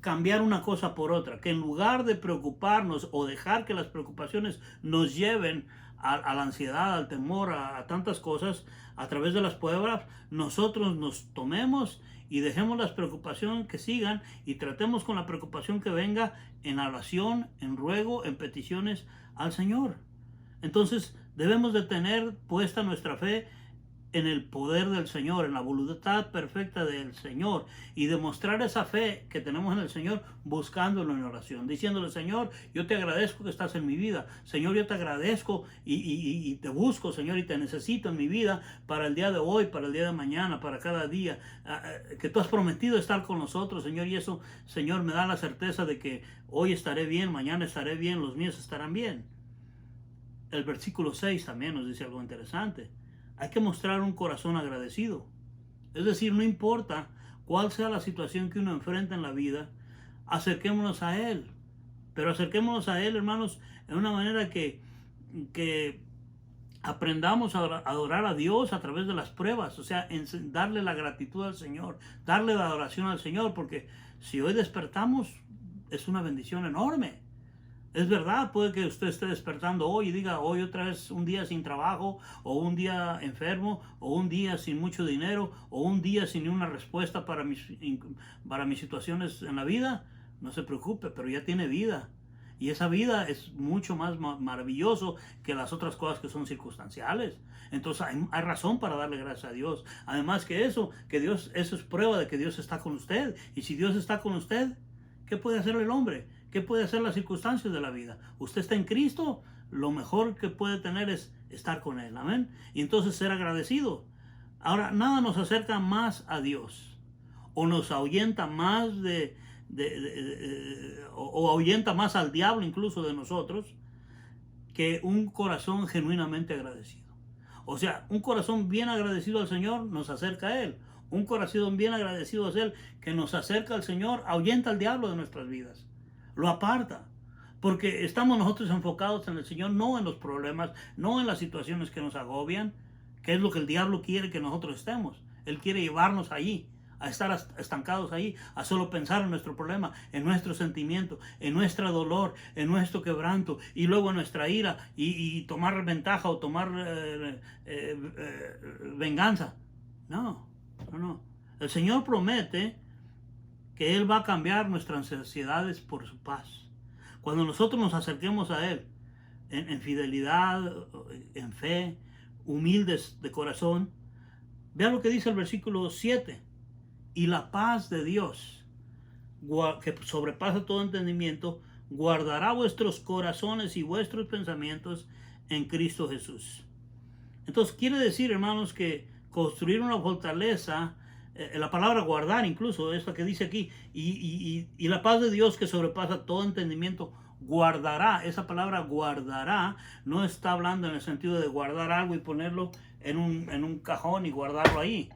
S1: cambiar una cosa por otra, que en lugar de preocuparnos o dejar que las preocupaciones nos lleven a la ansiedad, al temor, a tantas cosas, a través de las pruebas, nosotros nos tomemos y dejemos las preocupaciones que sigan y tratemos con la preocupación que venga en oración, en ruego, en peticiones al Señor. Entonces debemos de tener puesta nuestra fe en el poder del Señor, en la voluntad perfecta del Señor, y demostrar esa fe que tenemos en el Señor buscándolo en oración, diciéndole: Señor, yo te agradezco que estás en mi vida. Señor, yo te agradezco y te busco, Señor, y te necesito en mi vida para el día de hoy, para el día de mañana, para cada día, que tú has prometido estar con nosotros, Señor, y eso, Señor, me da la certeza de que hoy estaré bien, mañana estaré bien, los míos estarán bien. El versículo 6 también nos dice algo interesante. Hay que mostrar un corazón agradecido. Es decir, no importa cuál sea la situación que uno enfrenta en la vida, acerquémonos a Él. Pero acerquémonos a Él, hermanos, en una manera que aprendamos a adorar a Dios a través de las pruebas. O sea, en darle la gratitud al Señor, darle la adoración al Señor, porque si hoy despertamos, es una bendición enorme. Es verdad, puede que usted esté despertando hoy y diga: hoy otra vez un día sin trabajo, o un día enfermo, o un día sin mucho dinero, o un día sin una respuesta para mis situaciones en la vida. No se preocupe, pero ya tiene vida. Y esa vida es mucho más maravilloso que las otras cosas que son circunstanciales. Entonces hay razón para darle gracias a Dios. Además que eso es prueba de que Dios está con usted. Y si Dios está con usted, ¿qué puede hacer el hombre? ¿Qué puede hacer las circunstancias de la vida? Usted está en Cristo, lo mejor que puede tener es estar con Él, amén. Y entonces ser agradecido. Ahora, nada nos acerca más a Dios, o nos ahuyenta más o ahuyenta más al diablo incluso de nosotros, que un corazón genuinamente agradecido. O sea, un corazón bien agradecido al Señor nos acerca a Él. Un corazón bien agradecido a Él que nos acerca al Señor ahuyenta al diablo de nuestras vidas. Lo aparta, porque estamos nosotros enfocados en el Señor, no en los problemas, no en las situaciones que nos agobian, que es lo que el diablo quiere que nosotros estemos. Él quiere llevarnos allí, a estar estancados ahí, a solo pensar en nuestro problema, en nuestro sentimiento, en nuestro dolor, en nuestro quebranto, y luego en nuestra ira, y tomar ventaja o tomar venganza. No. El Señor promete que Él va a cambiar nuestras ansiedades por su paz. Cuando nosotros nos acerquemos a Él en fidelidad, en fe, humildes de corazón, vea lo que dice el versículo 7. Y la paz de Dios, que sobrepasa todo entendimiento, guardará vuestros corazones y vuestros pensamientos en Cristo Jesús. Entonces quiere decir, hermanos, que construir una fortaleza, la palabra guardar incluso, esta que dice aquí, y la paz de Dios que sobrepasa todo entendimiento, guardará. Esa palabra guardará no está hablando en el sentido de guardar algo y ponerlo en un cajón y guardarlo ahí.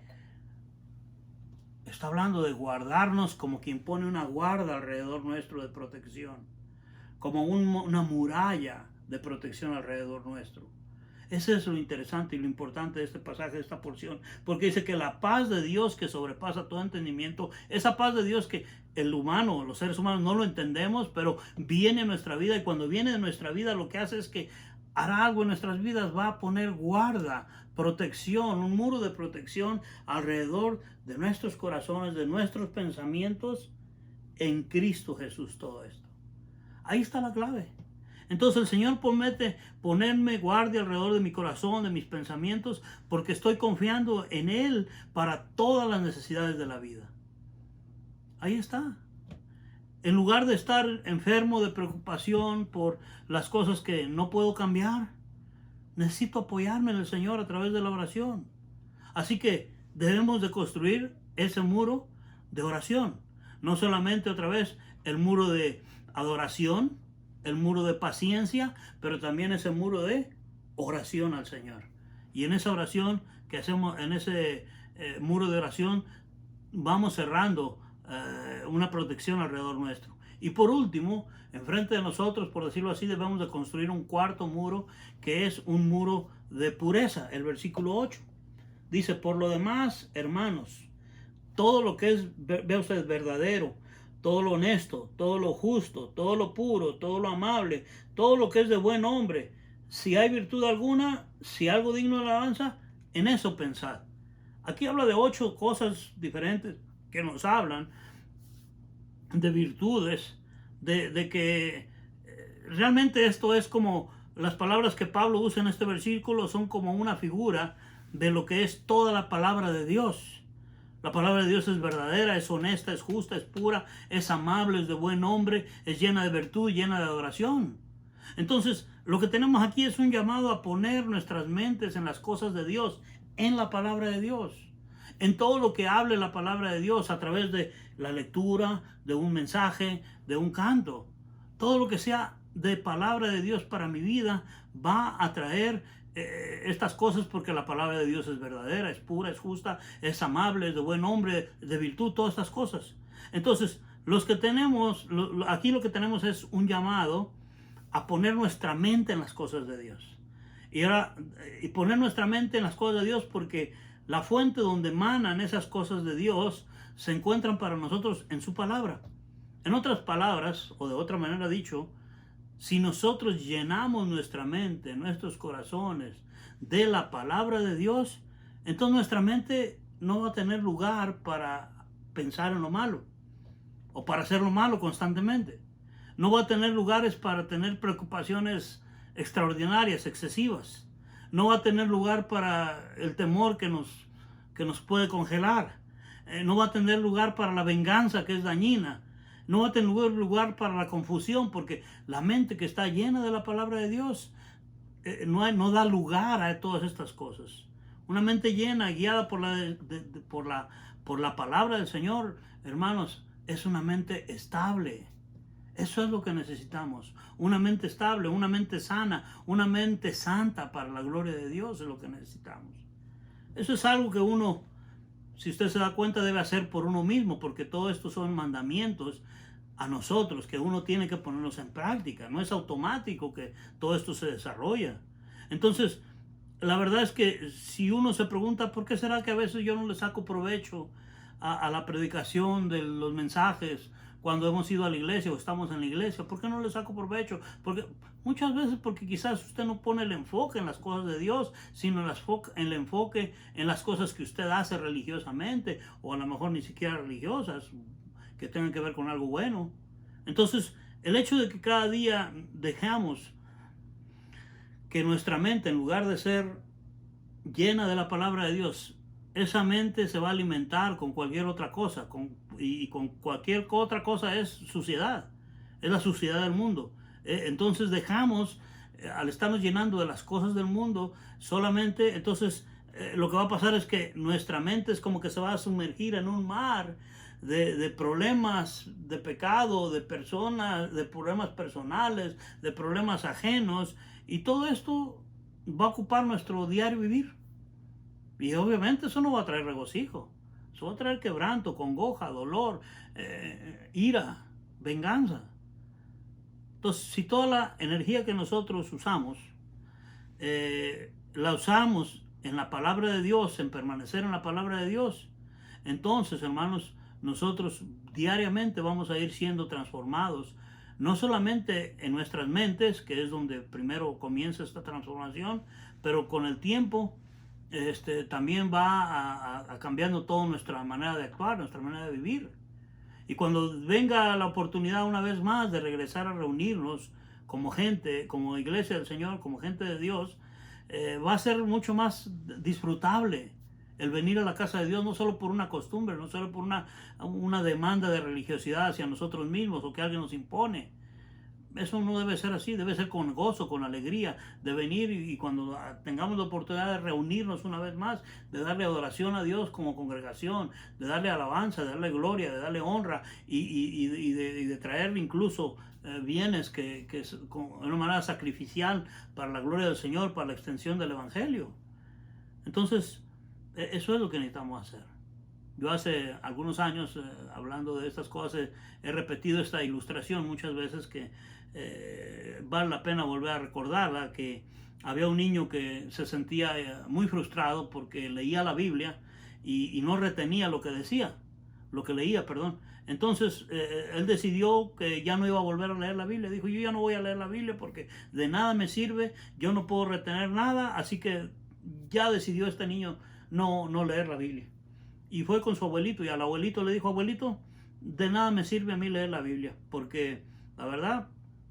S1: Está hablando de guardarnos como quien pone una guarda alrededor nuestro de protección, como una muralla de protección alrededor nuestro. Ese es lo interesante y lo importante de este pasaje, de esta porción, porque dice que la paz de Dios que sobrepasa todo entendimiento, esa paz de Dios que el humano, los seres humanos no lo entendemos, pero viene a nuestra vida, y cuando viene a nuestra vida lo que hace es que hará algo en nuestras vidas, va a poner guarda, protección, un muro de protección alrededor de nuestros corazones, de nuestros pensamientos, en Cristo Jesús, todo esto. Ahí está la clave. Entonces el Señor promete ponerme guardia alrededor de mi corazón, de mis pensamientos, porque estoy confiando en Él para todas las necesidades de la vida. Ahí está. En lugar de estar enfermo de preocupación por las cosas que no puedo cambiar, necesito apoyarme en el Señor a través de la oración. Así que debemos de construir ese muro de oración. No solamente otra vez el muro de adoración, el muro de paciencia, pero también ese muro de oración al Señor. Y en esa oración que hacemos, en ese muro de oración, vamos cerrando una protección alrededor nuestro. Y por último, enfrente de nosotros, por decirlo así, debemos de construir un cuarto muro, que es un muro de pureza. El versículo 8 dice: por lo demás, hermanos, todo lo que es, vea usted, verdadero, todo lo honesto, todo lo justo, todo lo puro, todo lo amable, todo lo que es de buen hombre, si hay virtud alguna, si algo digno de alabanza, en eso pensad. Aquí habla de 8 cosas diferentes que nos hablan de virtudes, de que realmente esto es como las palabras que Pablo usa en este versículo, son como una figura de lo que es toda la palabra de Dios. La palabra de Dios es verdadera, es honesta, es justa, es pura, es amable, es de buen nombre, es llena de virtud, llena de adoración. Entonces, lo que tenemos aquí es un llamado a poner nuestras mentes en las cosas de Dios, en la palabra de Dios, en todo lo que hable la palabra de Dios a través de la lectura, de un mensaje, de un canto. Todo lo que sea de palabra de Dios para mi vida va a traer estas cosas, porque la palabra de Dios es verdadera, es pura, es justa, es amable, es de buen nombre, de virtud, todas estas cosas. Entonces, los que tenemos, aquí lo que tenemos es un llamado a poner nuestra mente en las cosas de Dios. Y poner nuestra mente en las cosas de Dios, porque la fuente donde emanan esas cosas de Dios se encuentran para nosotros en su palabra. En otras palabras, o de otra manera dicho, si nosotros llenamos nuestra mente, nuestros corazones de la palabra de Dios, entonces nuestra mente no va a tener lugar para pensar en lo malo o para hacer lo malo constantemente. No va a tener lugares para tener preocupaciones extraordinarias, excesivas. No va a tener lugar para el temor que nos puede congelar. No va a tener lugar para la venganza, que es dañina. No va a tener lugar para la confusión, porque la mente que está llena de la palabra de Dios no da lugar a todas estas cosas. Una mente llena, guiada por la palabra del Señor, hermanos, es una mente estable. Eso es lo que necesitamos. Una mente estable, una mente sana, una mente santa para la gloria de Dios es lo que necesitamos. Eso es algo que uno, si usted se da cuenta, debe hacer por uno mismo, porque todo esto son mandamientos a nosotros que uno tiene que ponerlos en práctica. No es automático que todo esto se desarrolla. Entonces, la verdad es que si uno se pregunta por qué será que a veces yo no le saco provecho a la predicación de los mensajes cuando hemos ido a la iglesia o estamos en la iglesia, ¿por qué no le saco provecho? Porque muchas veces porque quizás usted no pone el enfoque en las cosas de Dios, sino el enfoque en las cosas que usted hace religiosamente, o a lo mejor ni siquiera religiosas, que tengan que ver con algo bueno. Entonces, el hecho de que cada día dejamos que nuestra mente, en lugar de ser llena de la palabra de Dios, esa mente se va a alimentar con cualquier otra cosa, y con cualquier otra cosa es suciedad, es la suciedad del mundo. Entonces dejamos, al estarnos llenando de las cosas del mundo, solamente, entonces lo que va a pasar es que nuestra mente es como que se va a sumergir en un mar de problemas, de pecado, de personas, de problemas personales, de problemas ajenos, y todo esto va a ocupar nuestro diario vivir. Y obviamente eso no va a traer regocijo. Eso va a traer quebranto, congoja, dolor, ira, venganza. Entonces, si toda la energía que nosotros usamos, la usamos en la palabra de Dios, en permanecer en la palabra de Dios, entonces, hermanos, nosotros diariamente vamos a ir siendo transformados, no solamente en nuestras mentes, que es donde primero comienza esta transformación, pero con el tiempo también va a cambiando toda nuestra manera de actuar, nuestra manera de vivir. Y cuando venga la oportunidad una vez más de regresar a reunirnos como gente, como iglesia del Señor, como gente de Dios, va a ser mucho más disfrutable el venir a la casa de Dios, no solo por una costumbre, no solo por una demanda de religiosidad hacia nosotros mismos o que alguien nos impone. Eso no debe ser así, debe ser con gozo, con alegría, de venir y cuando tengamos la oportunidad de reunirnos una vez más, de darle adoración a Dios como congregación, de darle alabanza, de darle gloria, de darle honra y de traerle incluso bienes que con una manera sacrificial para la gloria del Señor, para la extensión del Evangelio. Entonces, eso es lo que necesitamos hacer. Yo hace algunos años, hablando de estas cosas, he repetido esta ilustración muchas veces que vale la pena volver a recordarla, que había un niño que se sentía muy frustrado porque leía la Biblia y no retenía lo que leía, perdón. Entonces él decidió que ya no iba a volver a leer la Biblia. Dijo, yo ya no voy a leer la Biblia porque de nada me sirve, yo no puedo retener nada, así que ya decidió este niño no leer la Biblia. Y fue con su abuelito y al abuelito le dijo, abuelito, de nada me sirve a mí leer la Biblia, porque la verdad,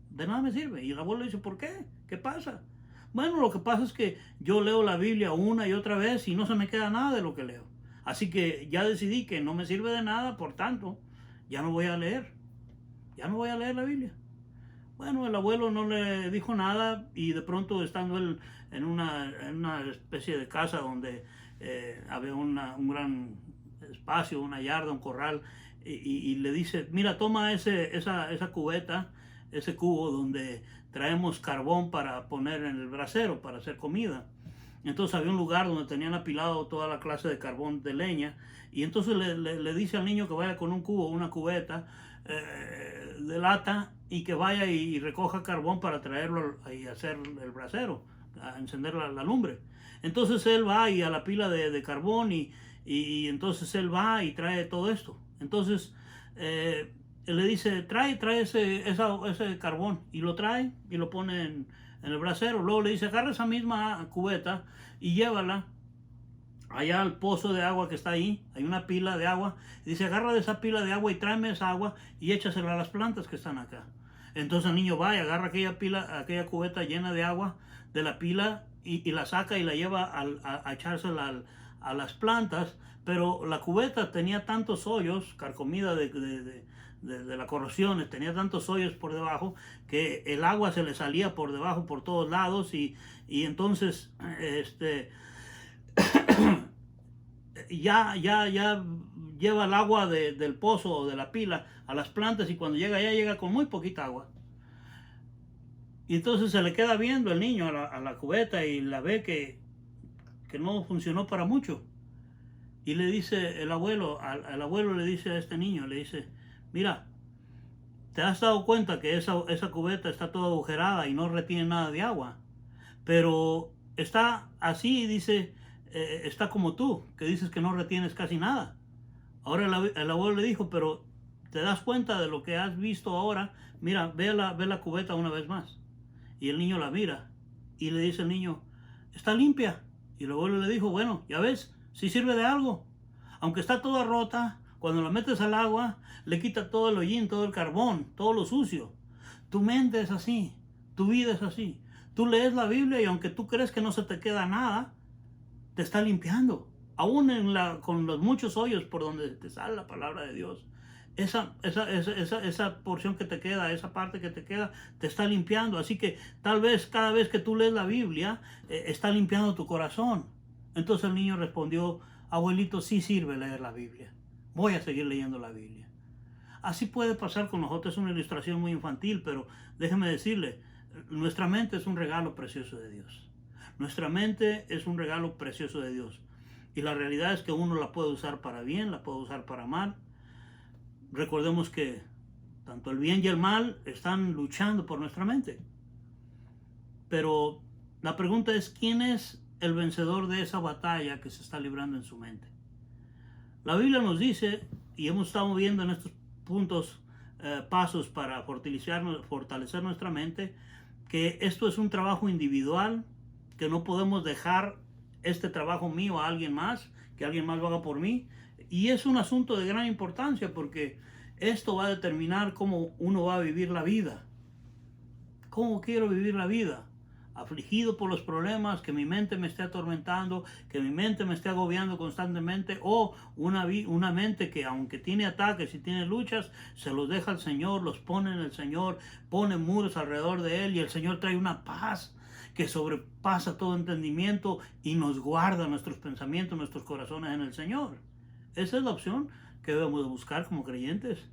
S1: de nada me sirve. Y el abuelo le dice, ¿por qué? ¿Qué pasa? Bueno, lo que pasa es que yo leo la Biblia una y otra vez y no se me queda nada de lo que leo. Así que ya decidí que no me sirve de nada, por tanto, ya no voy a leer. Ya no voy a leer la Biblia. Bueno, el abuelo no le dijo nada y de pronto estando él en una especie de casa donde había un gran espacio, una yarda, un corral, y le dice, mira, toma esa cubeta, ese cubo donde traemos carbón para poner en el brasero, para hacer comida. Entonces había un lugar donde tenían apilado toda la clase de carbón de leña y entonces le dice al niño que vaya con un cubo, una cubeta de lata y que vaya y recoja carbón para traerlo y hacer el brasero, a encender la lumbre. Entonces él va y a la pila de carbón y entonces él va y trae todo esto. Entonces le dice, trae ese carbón y lo trae y lo pone en el brasero. Luego le dice, agarra esa misma cubeta y llévala allá al pozo de agua que está ahí. Hay una pila de agua. Y dice, agarra de esa pila de agua y tráeme esa agua y échasela a las plantas que están acá. Entonces el niño va y agarra aquella cubeta llena de agua de la pila y la saca y la lleva a echársela a las plantas. Pero la cubeta tenía tantos hoyos, carcomida de la corrosión, tenía tantos hoyos por debajo que el agua se le salía por debajo por todos lados y entonces ya lleva el agua del pozo o de la pila a las plantas y cuando llega ya llega con muy poquita agua. Y entonces se le queda viendo el niño a la cubeta y la ve que no funcionó para mucho. Y le dice el abuelo, al abuelo le dice a este niño, le dice, mira, ¿te has dado cuenta que esa cubeta está toda agujerada y no retiene nada de agua? Pero está así, dice, está como tú, que dices que no retienes casi nada. Ahora el abuelo le dijo, pero ¿te das cuenta de lo que has visto ahora? Mira, ve la cubeta una vez más. Y el niño la mira y le dice el niño, está limpia. Y el abuelo le dijo, bueno, ya ves, sí sirve de algo. Aunque está toda rota, cuando la metes al agua, le quita todo el hollín, todo el carbón, todo lo sucio. Tu mente es así, tu vida es así. Tú lees la Biblia y aunque tú crees que no se te queda nada, te está limpiando. Aún con los muchos hoyos por donde te sale la palabra de Dios, esa porción que te queda, esa parte que te queda, te está limpiando. Así que tal vez cada vez que tú lees la Biblia, está limpiando tu corazón. Entonces el niño respondió, abuelito, sí sirve leer la Biblia. Voy a seguir leyendo la Biblia. Así puede pasar con nosotros. Es una ilustración muy infantil, pero déjeme decirle, nuestra mente es un regalo precioso de Dios. Nuestra mente es un regalo precioso de Dios. Y la realidad es que uno la puede usar para bien, la puede usar para mal. Recordemos que tanto el bien y el mal están luchando por nuestra mente. Pero la pregunta es, ¿quién es el vencedor de esa batalla que se está librando en su mente? La Biblia nos dice, y hemos estado viendo en estos puntos pasos para fortalecer nuestra mente, que esto es un trabajo individual, que no podemos dejar este trabajo mío a alguien más, que alguien más lo haga por mí. Y es un asunto de gran importancia porque esto va a determinar cómo uno va a vivir la vida. ¿Cómo quiero vivir la vida? Afligido por los problemas, que mi mente me esté atormentando, que mi mente me esté agobiando constantemente, o una mente que aunque tiene ataques y tiene luchas, se los deja al Señor, los pone en el Señor, pone muros alrededor de Él y el Señor trae una paz que sobrepasa todo entendimiento y nos guarda nuestros pensamientos, nuestros corazones en el Señor. Esa es la opción que debemos de buscar como creyentes.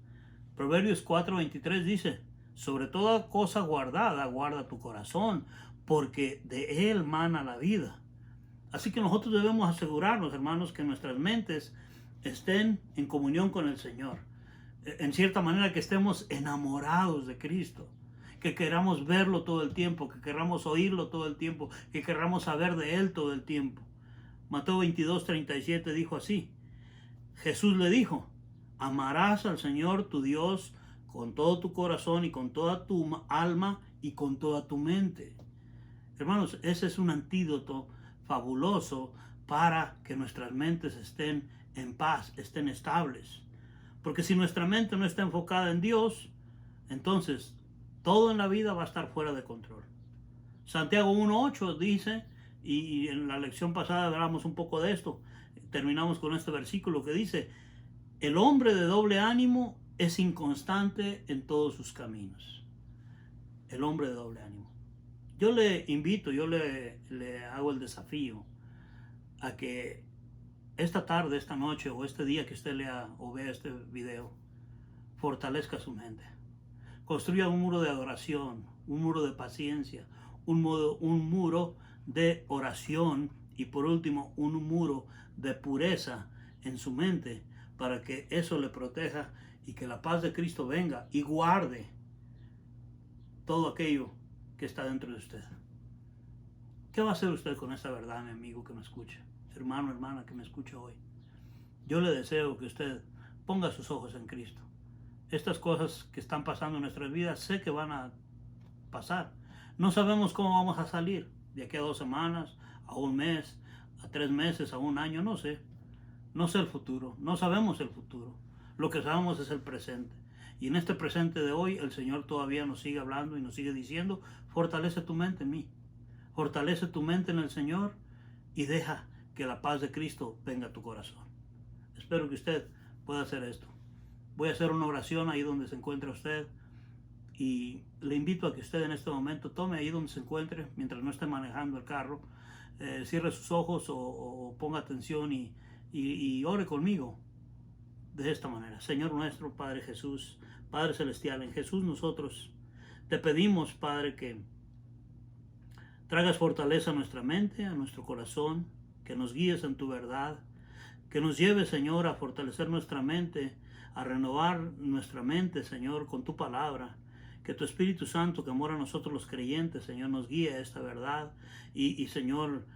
S1: Proverbios 4:23 dice, sobre toda cosa guardada, guarda tu corazón, porque de él mana la vida. Así que nosotros debemos asegurarnos, hermanos, que nuestras mentes estén en comunión con el Señor. En cierta manera que estemos enamorados de Cristo, que queramos verlo todo el tiempo, que queramos oírlo todo el tiempo, que queramos saber de Él todo el tiempo. Mateo 22:37 dijo así, Jesús le dijo, amarás al Señor tu Dios con todo tu corazón y con toda tu alma y con toda tu mente. Hermanos, ese es un antídoto fabuloso para que nuestras mentes estén en paz, estén estables. Porque si nuestra mente no está enfocada en Dios, entonces todo en la vida va a estar fuera de control. Santiago 1:8 dice, y en la lección pasada hablamos un poco de esto, terminamos con este versículo que dice, el hombre de doble ánimo es inconstante en todos sus caminos. El hombre de doble ánimo. Yo le invito, yo le hago el desafío a que esta tarde, esta noche o este día que usted lea o vea este video, fortalezca su mente. Construya un muro de adoración, un muro de paciencia, un muro de oración y por último un muro de pureza en su mente para que eso le proteja y que la paz de Cristo venga y guarde todo aquello que está dentro de usted. ¿Qué va a hacer usted con esta verdad, mi amigo que me escucha? Hermano, hermana que me escucha hoy. Yo le deseo que usted ponga sus ojos en Cristo. Estas cosas que están pasando en nuestras vidas sé que van a pasar. No sabemos cómo vamos a salir de aquí a 2 semanas, a un mes, a 3 meses, a un año, no sé. No sé el futuro, no sabemos el futuro. Lo que sabemos es el presente. Y en este presente de hoy el Señor todavía nos sigue hablando y nos sigue diciendo, fortalece tu mente en mí. Fortalece tu mente en el Señor y deja que la paz de Cristo venga a tu corazón. Espero que usted pueda hacer esto. Voy a hacer una oración ahí donde se encuentra usted y le invito a que usted en este momento tome ahí donde se encuentre, mientras no esté manejando el carro, cierre sus ojos o ponga atención y ore conmigo de esta manera. Señor nuestro, Padre Jesús, Padre Celestial, en Jesús nosotros te pedimos, Padre, que traigas fortaleza a nuestra mente, a nuestro corazón, que nos guíes en tu verdad, que nos lleves, Señor, a fortalecer nuestra mente, a renovar nuestra mente, Señor, con tu palabra. Que tu Espíritu Santo, que mora en nosotros los creyentes, Señor, nos guíe a esta verdad y Señor,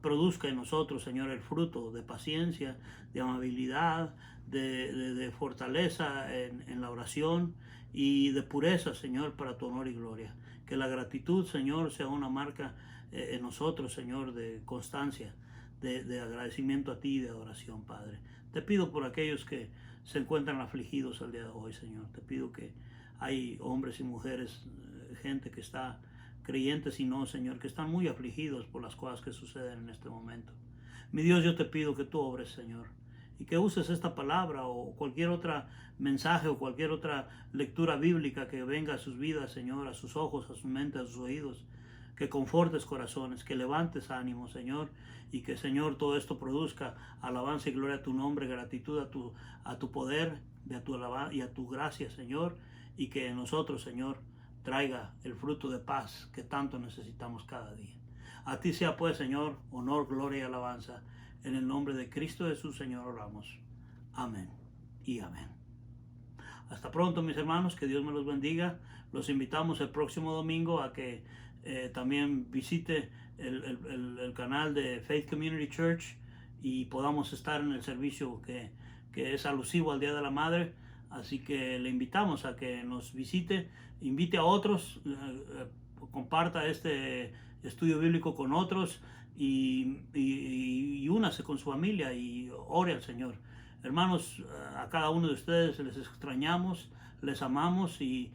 S1: produzca en nosotros, Señor, el fruto de paciencia, de amabilidad, de fortaleza en la oración y de pureza, Señor, para tu honor y gloria. Que la gratitud, Señor, sea una marca en nosotros, Señor, de constancia, de agradecimiento a ti y de adoración, Padre. Te pido por aquellos que se encuentran afligidos el día de hoy, Señor. Te pido que hay hombres y mujeres, gente que está creyentes y no, Señor, que están muy afligidos por las cosas que suceden en este momento. Mi Dios, yo te pido que tú obres, Señor, y que uses esta palabra o cualquier otra mensaje o cualquier otra lectura bíblica que venga a sus vidas, Señor, a sus ojos, a su mente, a sus oídos, que confortes corazones, que levantes ánimo, Señor, y que, Señor, todo esto produzca alabanza y gloria a tu nombre, gratitud a tu poder y a tu gracia, Señor, y que en nosotros, Señor, traiga el fruto de paz que tanto necesitamos cada día. A ti sea pues, Señor, honor, gloria y alabanza. En el nombre de Cristo Jesús, Señor, oramos. Amén y amén. Hasta pronto, mis hermanos, que Dios me los bendiga. Los invitamos el próximo domingo a que también visite el canal de Faith Community Church y podamos estar en el servicio que es alusivo al Día de la Madre. Así que le invitamos a que nos visite, invite a otros, comparta este estudio bíblico con otros y únase con su familia y ore al Señor. Hermanos, a cada uno de ustedes les extrañamos, les amamos y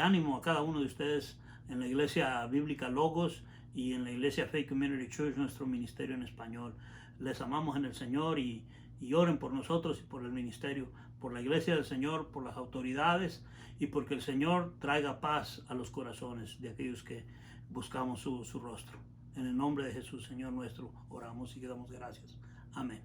S1: ánimo a cada uno de ustedes en la Iglesia Bíblica Logos y en la Iglesia Faith Community Church, nuestro ministerio en español. Les amamos en el Señor y oren por nosotros y por el ministerio, por la Iglesia del Señor, por las autoridades y porque el Señor traiga paz a los corazones de aquellos que buscamos su rostro. En el nombre de Jesús, Señor nuestro, oramos y damos gracias. Amén.